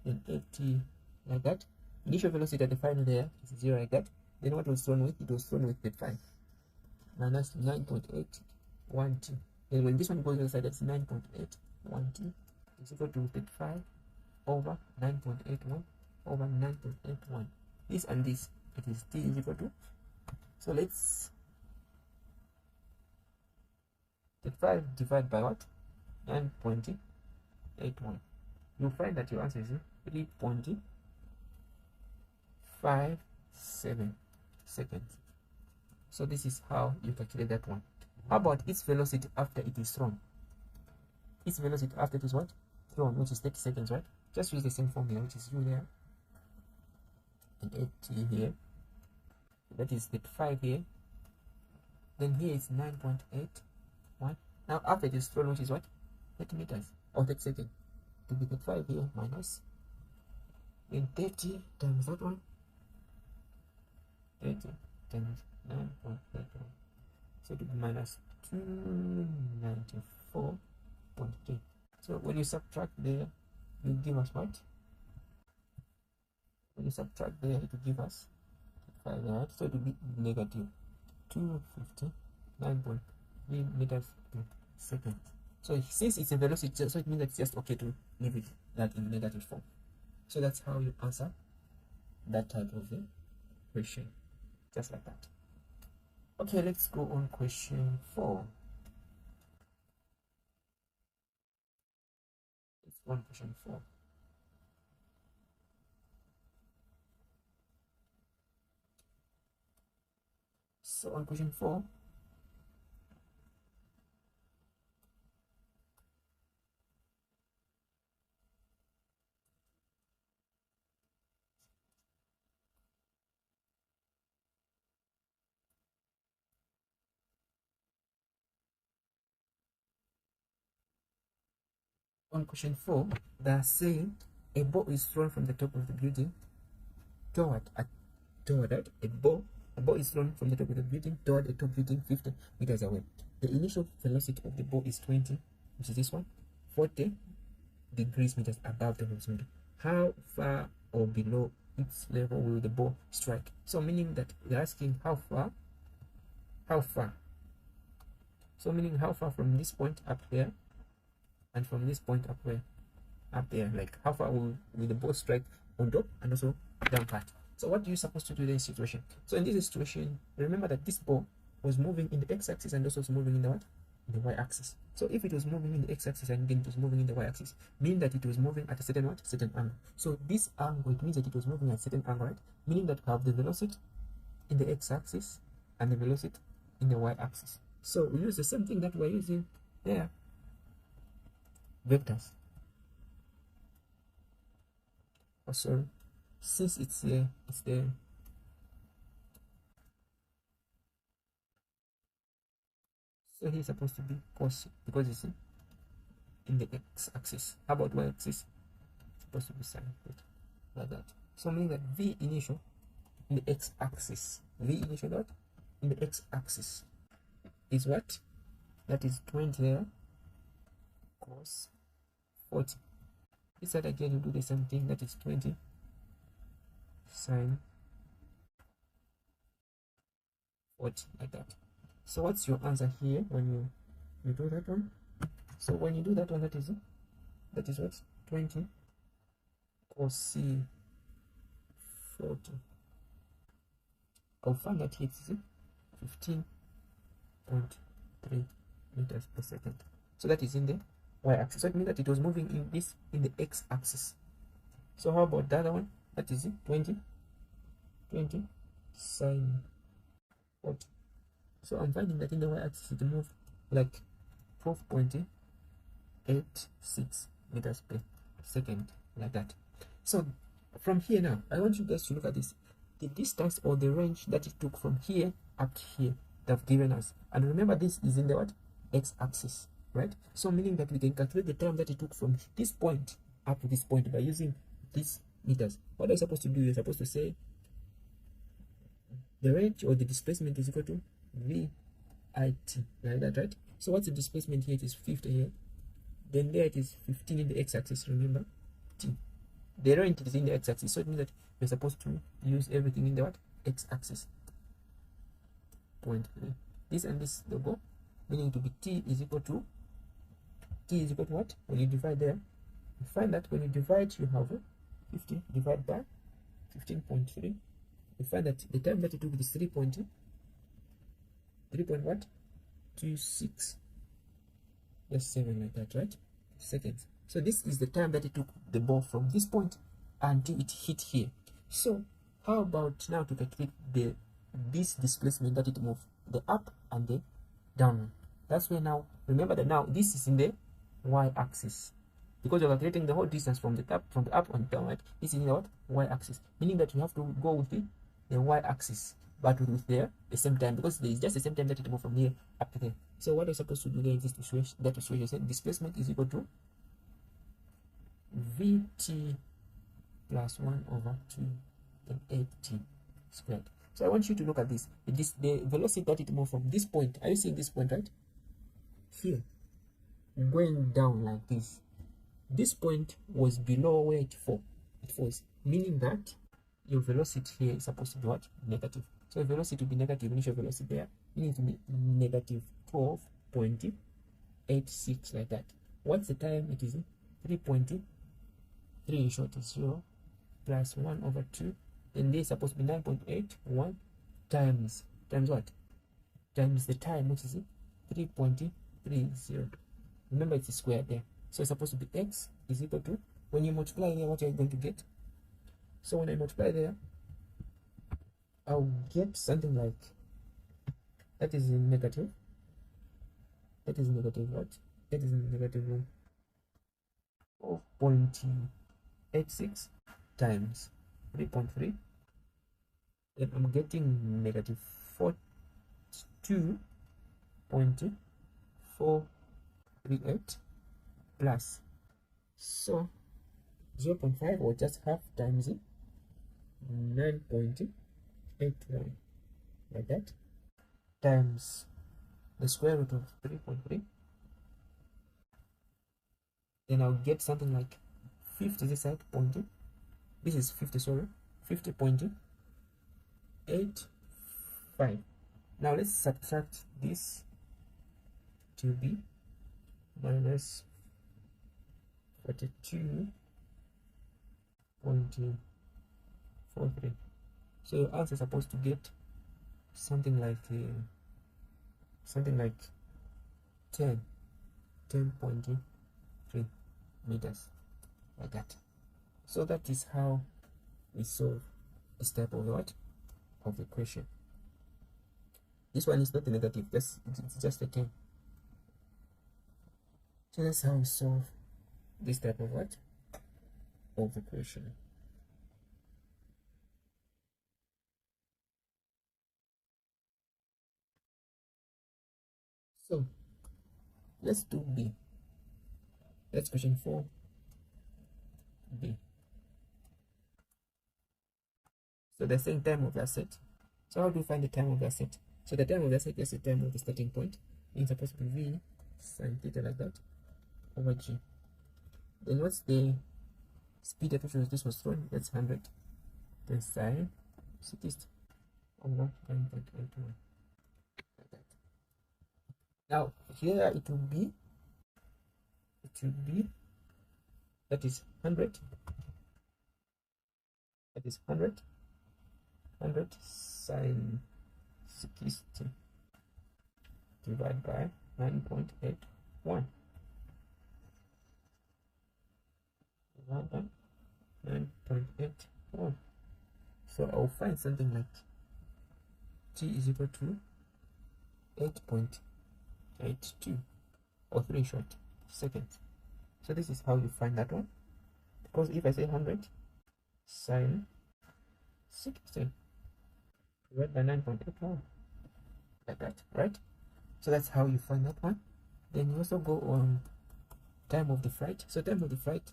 and 80 like that. Initial velocity at the final there is 0 like that. Then what was thrown with? It was thrown with 35 minus 9.81 t. And when this one goes inside, that's 9.81 t is equal to 35 over 9.81 over 9.81. This and this, it is t is equal to, so let's get 5 divided by what? 9.81. You'll find that your answer is 3.57 seconds. So this is how you calculate that one. How about its velocity after it is thrown? Its velocity after it is what? Thrown, which is 30 seconds, right? Just use the same formula, which is u there and 8t here. That is 35 here. Then here is 9.81. Now after it is thrown, which is what? 30 meters or 30 seconds. To be 35 here minus in 30 times that one. 30 times 9.81. So to be minus 294.3. So when you subtract there, you give us what? When you subtract there, it will give us 5, right? So it will be negative 259.3 meters per second. So since it's a velocity, so it means that it's just okay to leave it that in negative form. So that's how you answer that type of question, just like that. Okay, let's go on question 4. Let's go on question 4. So on question 4, they are saying a ball is thrown from the top of the building toward a ball is thrown from the top of the building toward a top building 50 meters away. The initial velocity of the ball is 20, which is this one, 40 degrees meters above the horizontal. How far or below its level will the ball strike? So meaning that they're asking how far. So meaning how far from this point up there and from this point up there, like how far will the ball strike on top and also down part. So what are you supposed to do in this situation? So in this situation, remember that this ball was moving in the x-axis and also was moving in the what? In the y-axis. So if it was moving in the x-axis and again it was moving in the y-axis, meaning that it was moving at a certain what? Certain angle. So this angle, it means that it was moving at a certain angle, right? Meaning that we have the velocity in the x-axis and the velocity in the y-axis. So we use the same thing that we're using there. Vectors. Oh, sorry. Since it's here, it's there. So he's supposed to be cos because it's in the x-axis. How about y-axis? It's supposed to be sine, like that. So meaning that v initial in the x-axis, v initial dot in the x-axis is what? That is 20 there, cos 40. This side again, you do the same thing, that is 20 sine 40, like that. So what's your answer here when you do that one? So when you do that one, that is what? 20 cos 40. I'll find that here it's 15.3 meters per second. So that is in the y-axis. So it means that it was moving in the x-axis. So how about the other one? That is 20 sine 40. So I'm finding that in the y-axis it moved like 12.86 meters per second, like that. So from here now, I want you guys to look at this. The distance or the range that it took from here up to here they've given us. And remember, this is in the what? X-axis, right? So meaning that we can calculate the time that it took from this point up to this point by using these meters. What are you supposed to do? You're supposed to say the range or the displacement is equal to VIT, like that, right? So what's the displacement here? It is 50 here. Then there it is 15 in the x-axis, remember? T. The range is in the x-axis, so it means that we're supposed to use everything in the what? X-axis. Point 3. This and this logo, meaning to be t is equal to what? When you divide there, You find that when you divide, you have 50 divided by 15.3. You find that the time that it took is 3 point what? 26. Just 7 like that, right? Seconds. So this is the time that it took the ball from this point until it hit here. So how about now to calculate this displacement that it moved, the up and the down? That's where now, remember that now this is in the y-axis, because you're calculating the whole distance from the up and down, right? This is in the what? Y-axis, meaning that you have to go with the y-axis, but with the same time, because there is just the same time that it moved from here up to there. So what are you supposed to do there in this situation? That situation said displacement is equal to vt plus 1 over 2 and 8t squared. So I want you to look at this. The velocity that it moved from this point. Are you seeing this point, right? Here, going down like this. This point was below where it falls, meaning that your velocity here is supposed to be what? Negative. So the velocity will be negative, initial velocity there, meaning to be negative 12.86 like that. What's the time? It is 3.3 in short is 0 plus 1 over 2. Then this is supposed to be 9.81 times what? Times the time, which is 3.30. Remember, it's a square there. So it's supposed to be x is equal to, when you multiply there, what you're going to get. So when I multiply there, I'll get something like, that is in negative. That is negative what? That is negative 4.86 times 3.3. Then I'm getting negative 42.438 plus, so 0.5 or just half times 9.81 like that, times the square root of 3.3. Then I'll get something like 50 this side point. This is 50, sorry, 50.85. Now let's subtract this to be minus 42.43. So your answer is supposed to get something like 10.3 meters like that. So that is how we solve this type of what? Of equation. This one is not a negative, it's just a 10. So that's how we solve this type of what? Of equation. So let's do B. That's question 4B. So they're saying time of the asset. So how do you find the time of the asset? So the time of the asset is the time of the starting point. It's supposed to be V sine theta like that over G. Then what's the speed at which this was thrown? That's 100. Then sine 60 over 9.81 like that. Now here it will be that is 100. That is 100 sine 60 divided by 9.81 divided by 9.81. So I'll find something like t is equal to 8.82 or 3 short seconds. So this is how you find that one, because if I say 100 sine 60 divided by 9.81 like that, right? So that's how you find that one. Then you also go on time of the flight. So time of the flight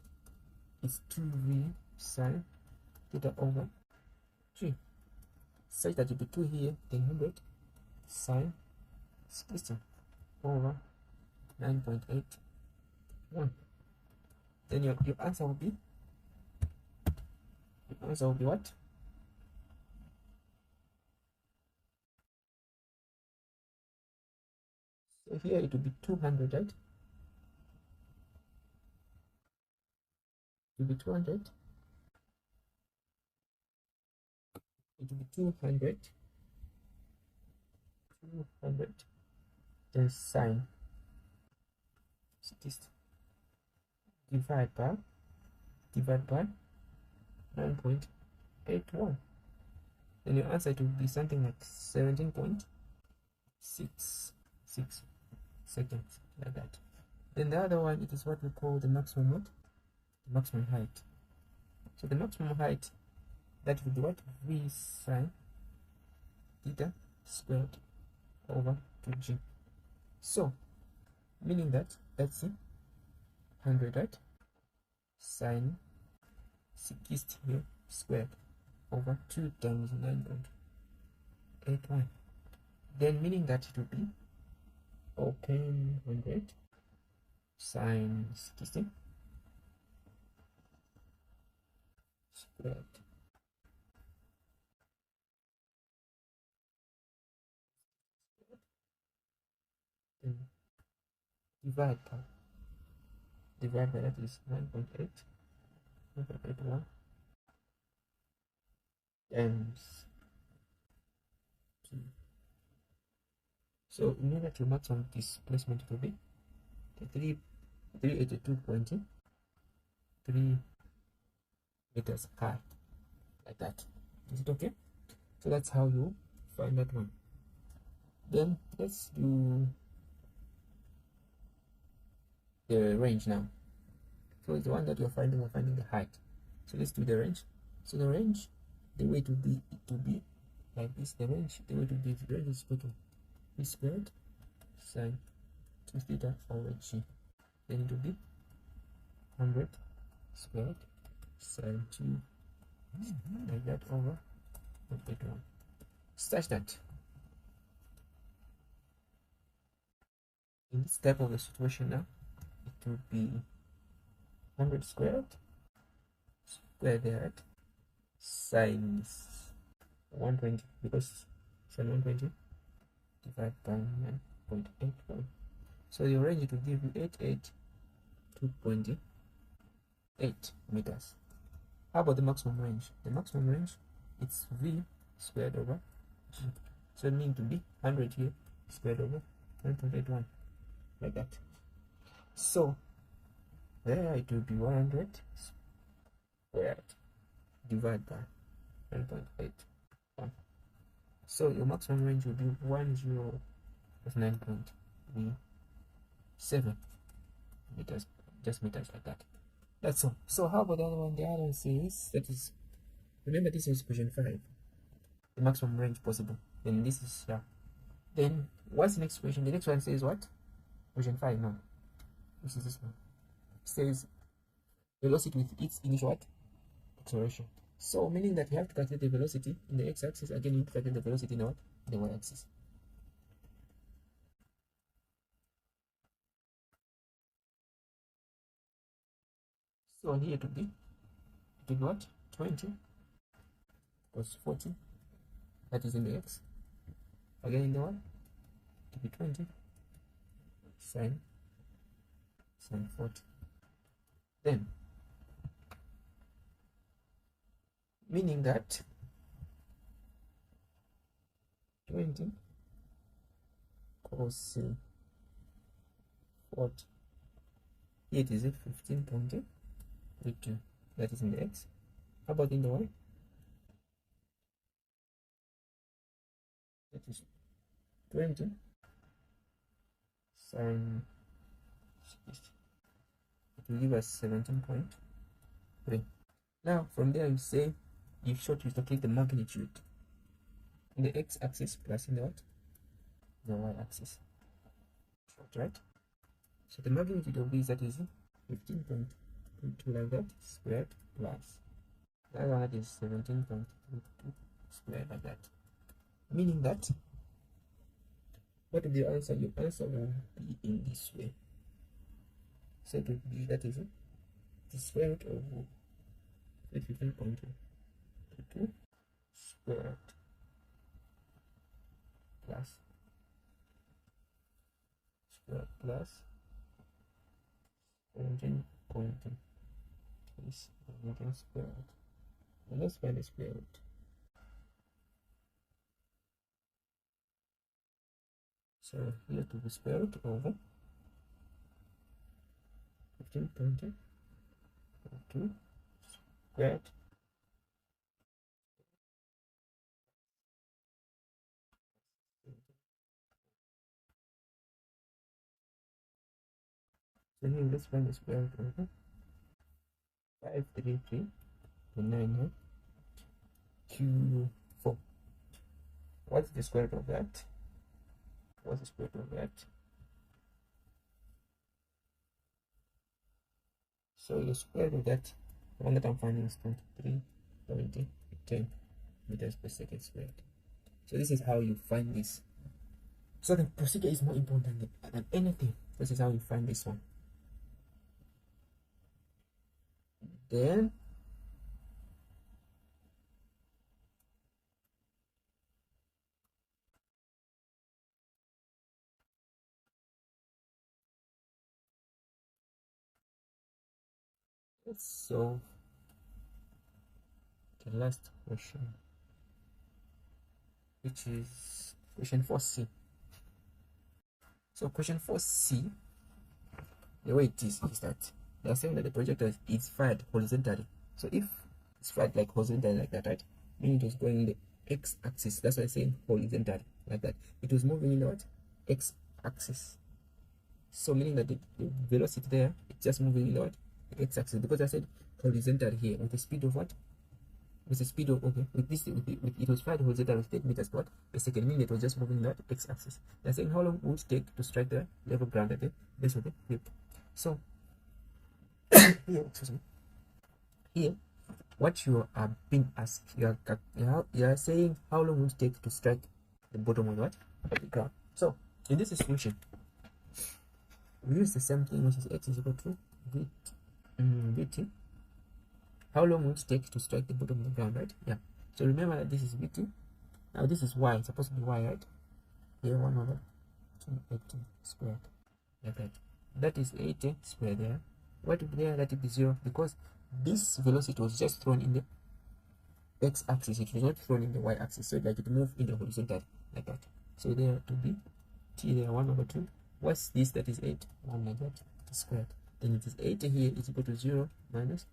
is 2v sine theta over 3, such that it will be 2 here, then 100 sine 60 over 9.81. Then your answer will be what? So here it will be 200, right? will be 200. It will be 200. 200. Then sine 60 divide by 9.81. Then your answer will be something like 17.66 seconds, like that. Then the other one, it is what we call the maximum what? The maximum height. So the maximum height, that will be what? V sine theta squared over 2g. So meaning that that's 100, right? Sine 60 squared over 2 times 9.81. Then meaning that it will be open 100 sine 60 squared then divide by that is 9.81 times 2. So we know that your maximum displacement will be 382.3 meters high, like that. Is it okay? So that's how you find that one. Then let's do the range now. So it's the one that we're finding the height. So let's do the range. So the range, the way to be, it will be like this. The range, the way to be, the range is equal to v squared sine 2 theta over g. Then it will be 100 squared sine 2 like that over 181. Such that in this type of a situation now, it will be 100 squared that sine 120, because sine 120 divided by 9.81. So your range, it will give you 882.8 meters. How about the maximum range? The maximum range, it's v squared over g. So it means to be 100 here squared over 9.81, like that. So there it will be 100 squared divided by 9.81. So your maximum range will be 109.7 meters, just meters, like that. That's all. So how about the other one? The other one says, that is, remember this is question 5, the maximum range possible. Then this is, yeah. Then what's the next question? The next one says what? Question 5 now. This is this one. It says velocity with its initial what? Acceleration. So meaning that you have to calculate the velocity in the x-axis. Again, you calculate the velocity in what? In the y-axis. So here to be what? 20 plus 40. That is in the x. Again in the y, to be 20 sine 40. Then meaning that 20 cos 40. Here it is 15.32. That is in the x. How about in the y? That is 20 sine 60. It will give us 17.3. Now from there you say you short you calculate the magnitude in the x-axis plus in the what? The y-axis. Short, right? So the magnitude of this, that is 15.22, like that, squared plus the other one is 17.22 squared, like that. Meaning that what is the answer? Your answer will be in this way. So it will be, that is the square root of 15.22 squared plus 17.22 this and we can square it. And let's find the square root. So here to the square root over 15.2 squared so here let's find the square root over 533.9 Q4. What's the square root of that? What's the square root of that? So the square root of that, the one that I'm finding is 23.10 meters per second squared. So this is how you find this. So the procedure is more important than anything. This is how you find this one. Then let's solve the last question, which is question 4C. So question 4C, the way it is that they are saying that the projectile is fired horizontally. So if it's fired like horizontally like that, right, meaning it was going in the x-axis. That's why I'm saying horizontally like that. It was moving in the what? X-axis. So meaning that the velocity there, it's just moving in the what? The x-axis, because I said horizontal here with the speed of what? With the speed of, okay, with this, with it was fired horizontal with 8 meters per second, meaning it was just moving in that x-axis. They're saying how long would it take to strike the level ground at the base of the whip. So here, excuse me, here, what you are being asked, you are saying how long would it take to strike the bottom of what? Of the ground. So in this situation, we use the same thing, which is x is equal to vt. How long would it take to strike the bottom of the ground, right? Yeah. So remember that this is vt. Now this is y. It's supposed to be y, right? Here 1 over 280 squared. Like that. That is 80 squared there. What would be there? That would be 0, because this velocity was just thrown in the x-axis. It was not thrown in the y-axis. So like it moved in the horizontal like that. So there to be t there 1 over 2. What's this? That is 8. 1 like that squared. Then it is 80 here is equal to 0 minus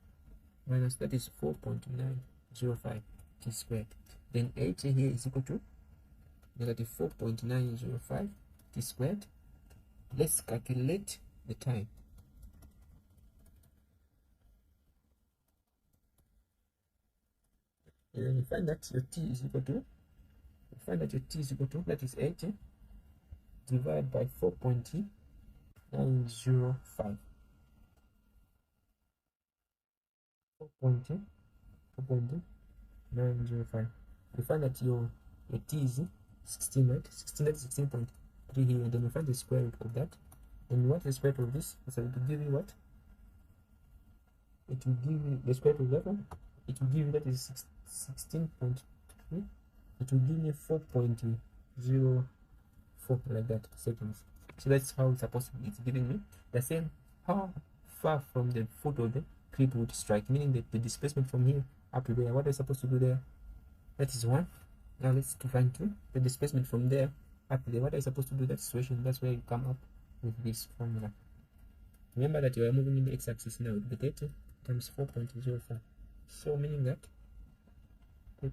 that is 4.905 t squared. Then 80 here is equal to negative 4.905 t squared. Let's calculate the time. And then you find that your t is equal to, that is 80 divided by 4.905. 4.905. You find that your t is 16, right? 16, that is 16.3 here, and then you find the square root of that. And what is the square root of this? So it will give you what? It will give you the square root of that one. It will give you, that is 16.3. It will give me 4.04 like that seconds. So that's how it's supposed to be. It's giving me the same how far from the foot of the creep would strike, meaning that the displacement from here up to there. What are you supposed to do there? That is 1. Now let's find 2. The displacement from there up to there. What are you supposed to do in that situation? That's where you come up with this formula. Remember that you are moving in the x-axis now. The 30 times 4.05. So meaning that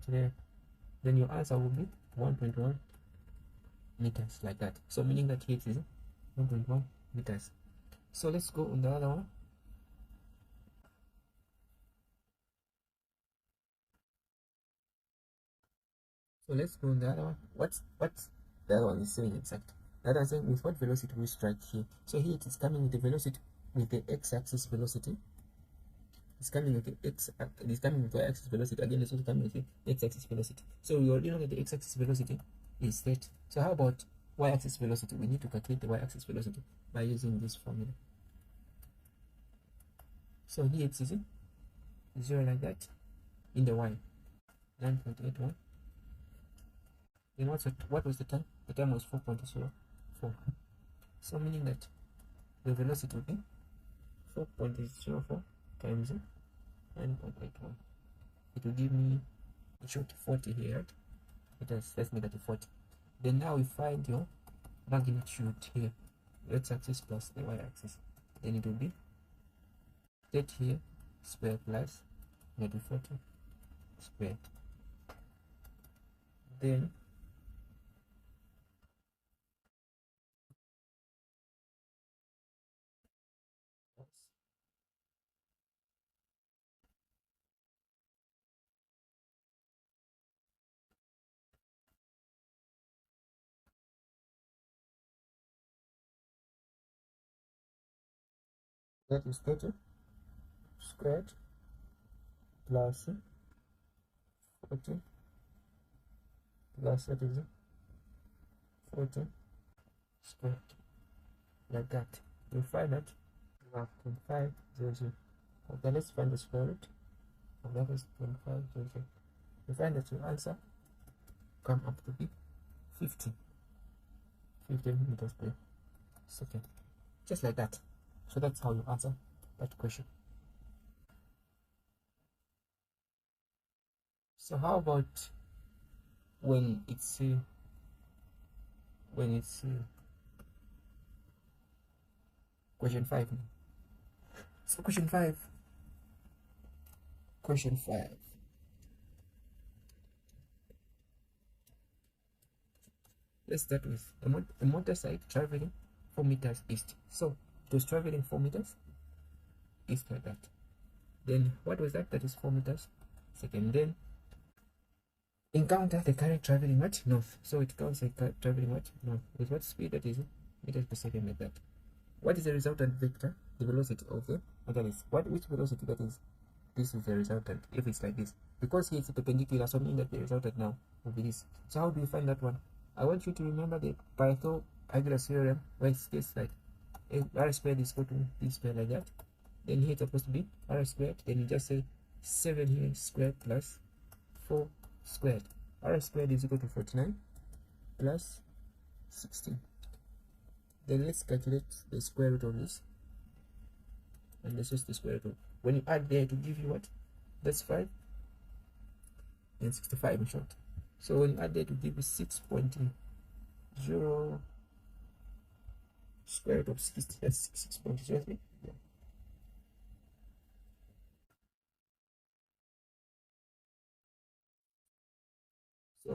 there, then your answer will be 1.1 meters like that. So meaning that here it is 1.1 meters. So let's go on the other one. So let's go on the other one. What's the other one is saying exact? The other one is saying with what velocity we strike here. So here it is coming with the velocity, with the x-axis velocity. It's coming with the it's coming with the y-axis velocity. Again, it's also coming with the x-axis velocity. So we already know that the x-axis velocity is that. So how about y-axis velocity? We need to calculate the y-axis velocity by using this formula. So here it's easy. 0 like that in the y. 9.81. Then what was the time? The time was 4.04. So meaning that the velocity will be 4.04 times 9.81. It will give me a short 40 here, right? It has less negative 40. Then now we find your magnitude here. X-axis plus the y-axis. Then it will be 30 here squared plus negative 40 squared. Then that is 30 squared plus 40 plus that is 40 squared, like that. You'll find that you have 0.500. Okay, let's find the square root of that is 0.500. You find that your answer come up to be 15 meters per second, just like that. So that's how you answer that question. So how about when it's question 5 now? So question 5, let's start with a motorcycle traveling 4 meters east. So it was traveling 4 meters east, like that. Then what was that? That is 4 meters second. Then encounter the current traveling what? North. So it counts like traveling what? North. With what speed? That is meters per second, like that. What is the resultant vector? The velocity of the that is which velocity? That is, this is the resultant if it's like this, because here it's perpendicular, so meaning that the resultant now will be this. So how do you find that one? I want you to remember the Pythagoras theorem, where it states like r squared is equal to b squared, like that. Then here it's supposed to be r squared, then you just say 7 here squared plus 4 squared. R squared is equal to 49 plus 16. Then let's calculate the square root of this, and this is the square root. When you add there, to give you what? That's 5 and 65 in short. So when you add there, to give you 6.0 square root of 60. That's 6.0. Yeah.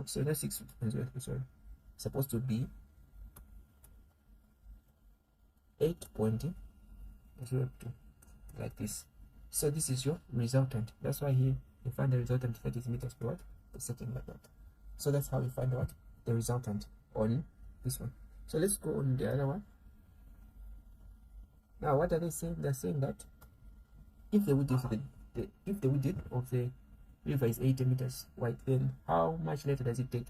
So that's 6.0. Sorry, supposed to be 8.02, like this. So this is your resultant. That's why here you find the resultant, that is meters per what? Per second, like that. So that's how you find out the resultant on this one. So let's go on the other one. Now what are they saying? They're saying that if the width of the river is 80 meters wide, then how much later does it take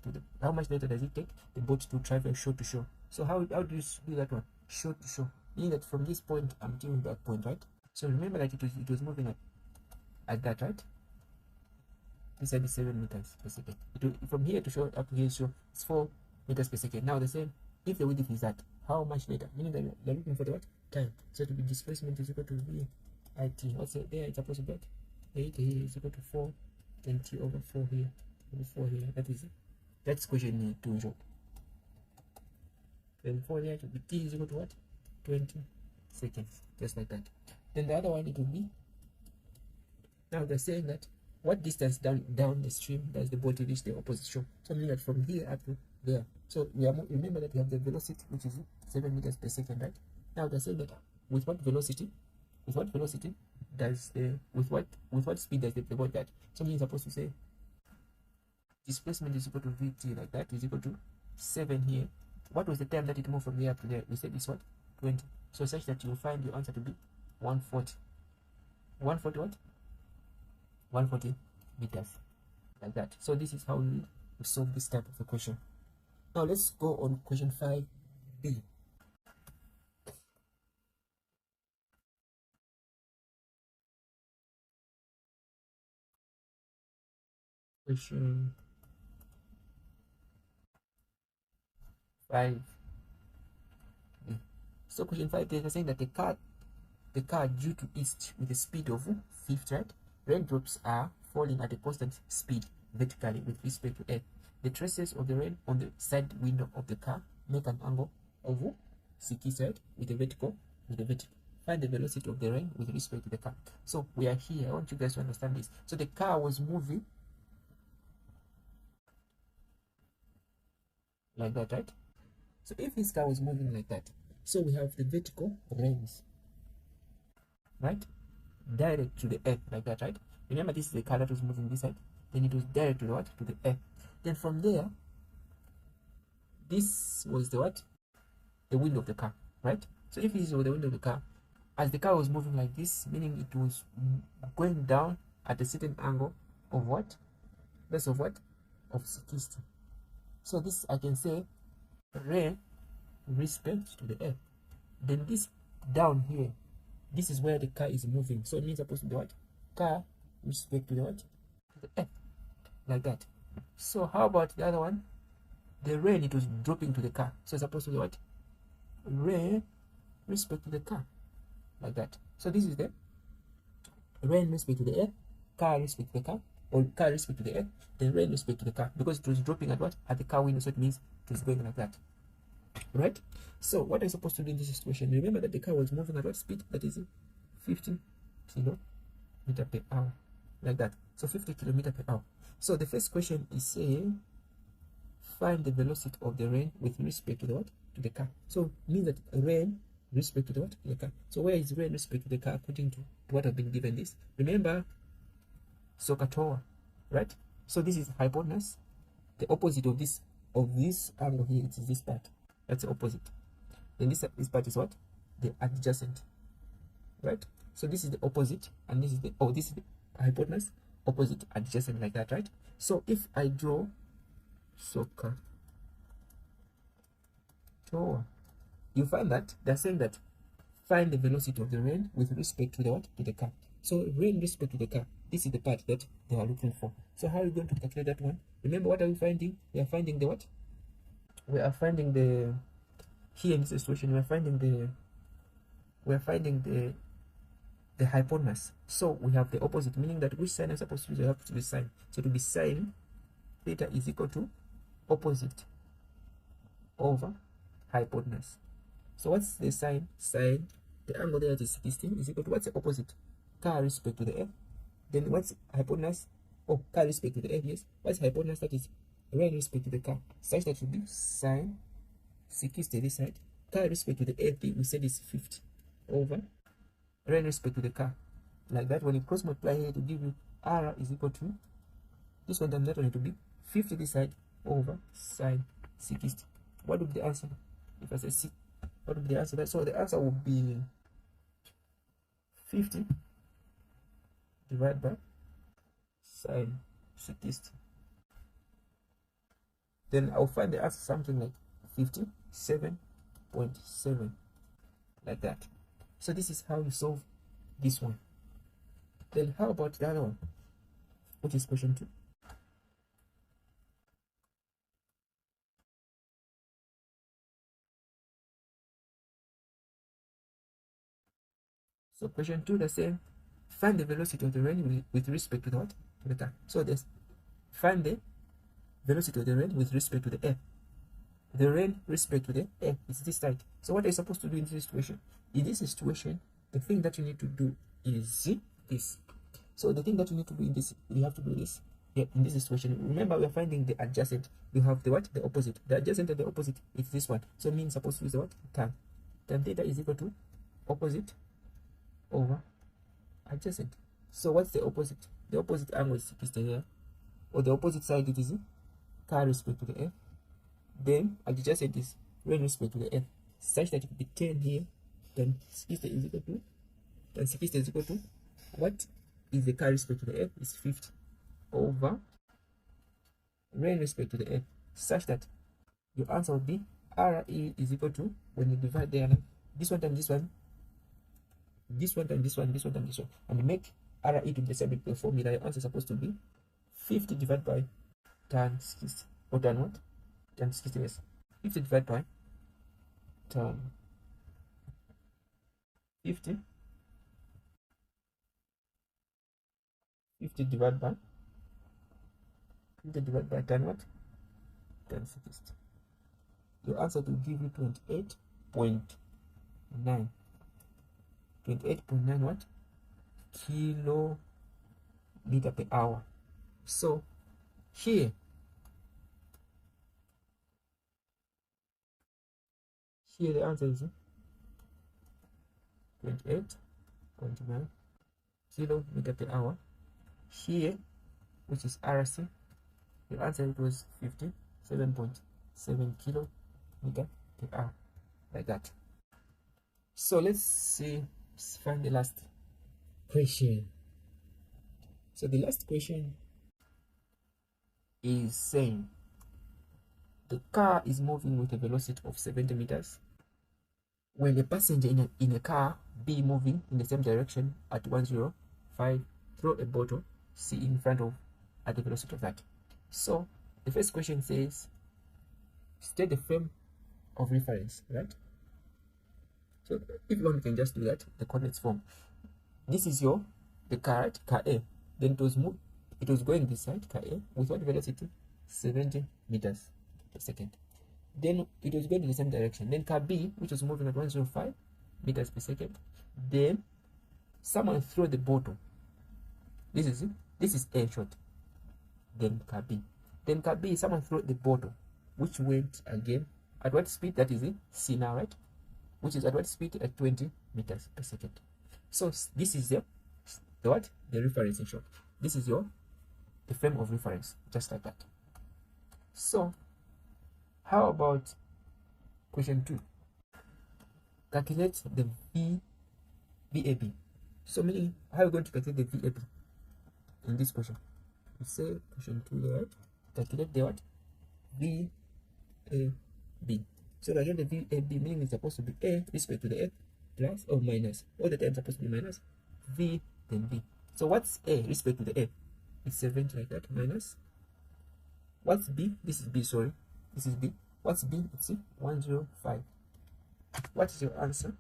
the boat to travel shore to shore? So how do you do that one? Shore to shore, meaning that from this point until that point, right? So remember that it was moving at that, right? This is 7 meters per second. From here to shore up to here, so it's 4 meters per second. Now the same, if the width is that, how much later? Meaning that they're looking for the what? Time. So to be displacement is equal to v I t. What's it there? It's supposed to be 8 here is equal to 4, then t over 4 here, over 4 here. That is it. That's question 2. Then 4 there to be t is equal to what? 20 seconds, just like that. Then the other one, it will be, now they're saying that what distance down the stream does the boat reach the opposite shore? Something that from here up to there. So remember that we have the velocity, which is 7 meters per second, right? Now they're saying that with what velocity does with what speed does the boat get? So you're supposed to say displacement is equal to vt, like that, is equal to 7 here. What was the time that it moved from here up to there? We said it's what? 20. So such that you will find your answer to be 140. 140 what? 140 meters, like that. So this is how we solve this type of a question. Now let's go on question 5b. Question 5. So question 5, they're saying that the car due to east with a speed of 50, right? Raindrops are falling at a constant speed vertically with respect to Earth. The traces of the rain on the side window of the car make an angle of 60 side with a vertical. Find the velocity of the rain with respect to the car. So we are here. I want you guys to understand this. So the car was moving like that, right? So if this car was moving like that, so we have the vertical rains, right? Direct to the earth like that, right? Remember, this is the car that was moving this side. Then it was direct to the what? To the earth. Then from there, this was the what? The window of the car, right? So if this was the window of the car, as the car was moving like this, meaning it was going down at a certain angle of what? That's of what? Of 60. So this I can say rain respect to the earth. Then this down here, this is where the car is moving. So it means supposed to be what? Car respect to the what? To the earth. Like that. So how about the other one? The rain, it was dropping to the car. So it's supposed to be what? Rain respect to the car. Like that. So this is the rain respect to the earth, car respect to the car, or car respect to the earth, then rain respect to the car, because it was dropping at what? At the car window, so it means it was going like that. Right? So what are you supposed to do in this situation? Remember that the car was moving at what speed? That is 50 kilometer per hour. Like that. So 50 kilometer per hour. So the first question is saying find the velocity of the rain with respect to the what? To the car. So it means that rain respect to the what? To the car. So where is rain respect to the car according to what I've been given this? Remember SOHCAHTOA, right? So this is hypotenuse. The opposite of this angle here, it is this part. That's the opposite. Then this part is what? The adjacent, right? So this is the opposite, and this is the this is the hypotenuse, opposite, adjacent, like that, right? So if I draw SOHCAHTOA, you find that they're saying that find the velocity of the rain with respect to the what? To the car. So rain respect to the car. This is the part that they are looking for. So how are we going to calculate that one? Remember, what are we finding? We are finding the what? We are finding the, here in this situation, we are finding the hypotenuse. So we have the opposite, meaning that which sign I'm supposed to use? I have to be sine. So to be sine theta is equal to opposite over hypotenuse. So what's the sine? Sine, the angle there is 16 is equal to what's the opposite? Car respect to the earth. Then what's hypotenuse? Oh, car respect to the earth, yes. What's hypotenuse? That is rain respect to the car. Such that should be sine 60 this side. Car respect to the earth, we said is 50 over rain respect to the car. Like that, when you cross multiply here, to give you R is equal to this one, that one, to be 50 this side over sine 60. What would be the answer? If I say 6, what would be the answer? So the answer would be 50 divided by sine 60. Then I'll find the answer something like 57.7, like that. So this is how you solve this one. Then how about the other one, which is question 2? So question 2, the same. Find the velocity of the rain with respect to the what? To the car. So this, find the velocity of the rain with respect to the air. The rain respect to the air is this side. So what are you supposed to do in this situation? In this situation, the thing that you need to do is this. So the thing that you need to do in this, you have to do this. Yeah, in this situation, remember we are finding the adjacent. You have the what? The opposite. The adjacent and the opposite is this one. So it means supposed to use the what? Tan. Tan theta is equal to opposite over adjacent. So what's the opposite? The opposite angle is 60 here, or the opposite side, it is car respect to the earth. Then adjacent is rain respect to the earth, such that it will be 10 here. Then 60 is equal to, then 60 is equal to what is the car respect to the earth? Is 50 over rain respect to the earth, such that your answer will be RE is equal to, when you divide there, this one times this one, this one times this one, this one times this one, and make RE to be the same with the formula. Your answer is supposed to be 50 divided by tan 60, or tan what? Tan 60, yes. 50 divided by tan 50 50 divided by 50 divided by 10 what? 10 60. Your answer will give you 28.9. 28.9 what? Kilometer per hour. So here the answer is 28.9 kilometer per hour. Here, which is RC, the answer was 57.7 kilometer per hour, like that. So let's find the last question. So the last question is saying the car is moving with a velocity of 70 meters. When a passenger in a car B moving in the same direction at 105, throw a bottle C in front of at the velocity of that. So the first question says state the frame of reference, right? So if you want, you can just do that, the coordinates form. This is the car, right? Car A. Then it was going this side, car A, with what velocity? 70 meters per second. Then it was going in the same direction. Then car B, which was moving at 105 meters per second. Then someone threw the bottle. This is A short. Then car B. Then car B, someone threw the bottle, which went again at what speed? That is C now, right? Which is at what speed? At 20 meters per second. So this is the what? The reference in short. This is the frame of reference, just like that. So how about question 2? Calculate the VAB. So meaning, how are you going to calculate the VAB in this question? We say question 2, right? Calculate the what? VAB. So again, the VAB meaning is supposed to be A respect to the F plus or minus. All the time supposed to be minus. V then B. So what's A respect to the A? It's 70 like that, minus. What's B? This is B, sorry. This is B. What's B? It's 105. What is your answer?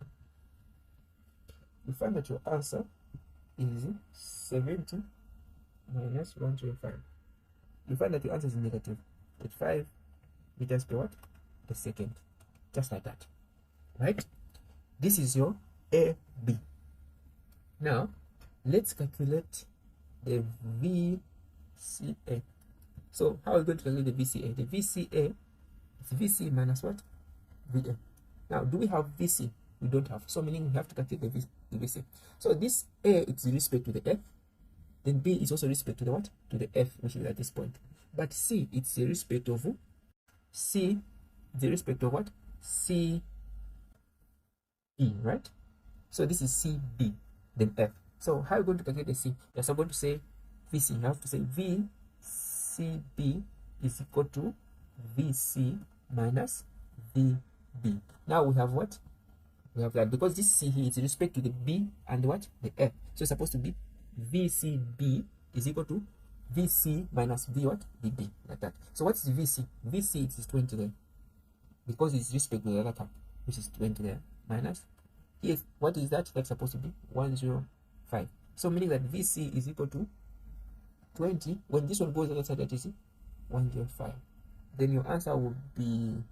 You find that your answer is 70 minus 105. You find that your answer is negative 85 meters per what? Per second. Just like that. Right? This is your AB. Now, let's calculate the VCA. So, how are we going to calculate the VCA? The VCA is VC minus what? VA. Now, do we have VC? We don't have. So, meaning we have to calculate the VC. So, this A is in respect to the F. Then B is also respect to the what? To the F, which is at this point. But C, it's in respect of C, the respect of what? CB, right? So, this is CB, then F. So, how are you going to calculate the C? You're also going to say VC. You have to say VCB is equal to VC minus VB. Now we have what? We have that because this C here is in respect to the B and what? The F. So it's supposed to be VCB is equal to VC minus V what? VB, like that. So what's VC? VC is 20 there. Because it's respect to the other term, which is 20 there, minus. Here, what is that? That's supposed to be 105. So meaning that VC is equal to 20. When this one goes to the other side, that is 105. Then your answer will be,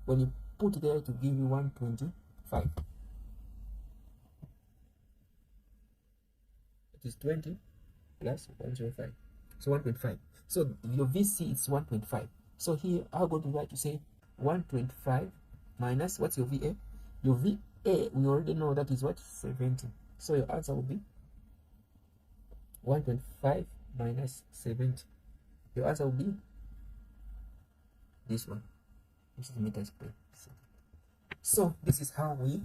when you put it there, to give you 125. It is 20 plus 105. So 1.5. So your VC is 1.5. So here, I'm going to write to say 125 minus, what's your VA? Your VA, we already know that is what? 70. So your answer will be 125 minus 70. Your answer will be this one, which is meters per second. So this is how we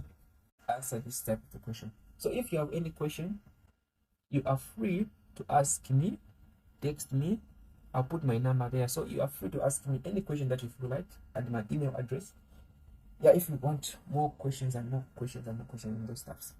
answer this type of the question. So if you have any question, you are free to ask me, text me. I'll put my number there. So you are free to ask me any question that you feel like, and my email address. Yeah, if you want more questions and more questions and more questions and those stuffs.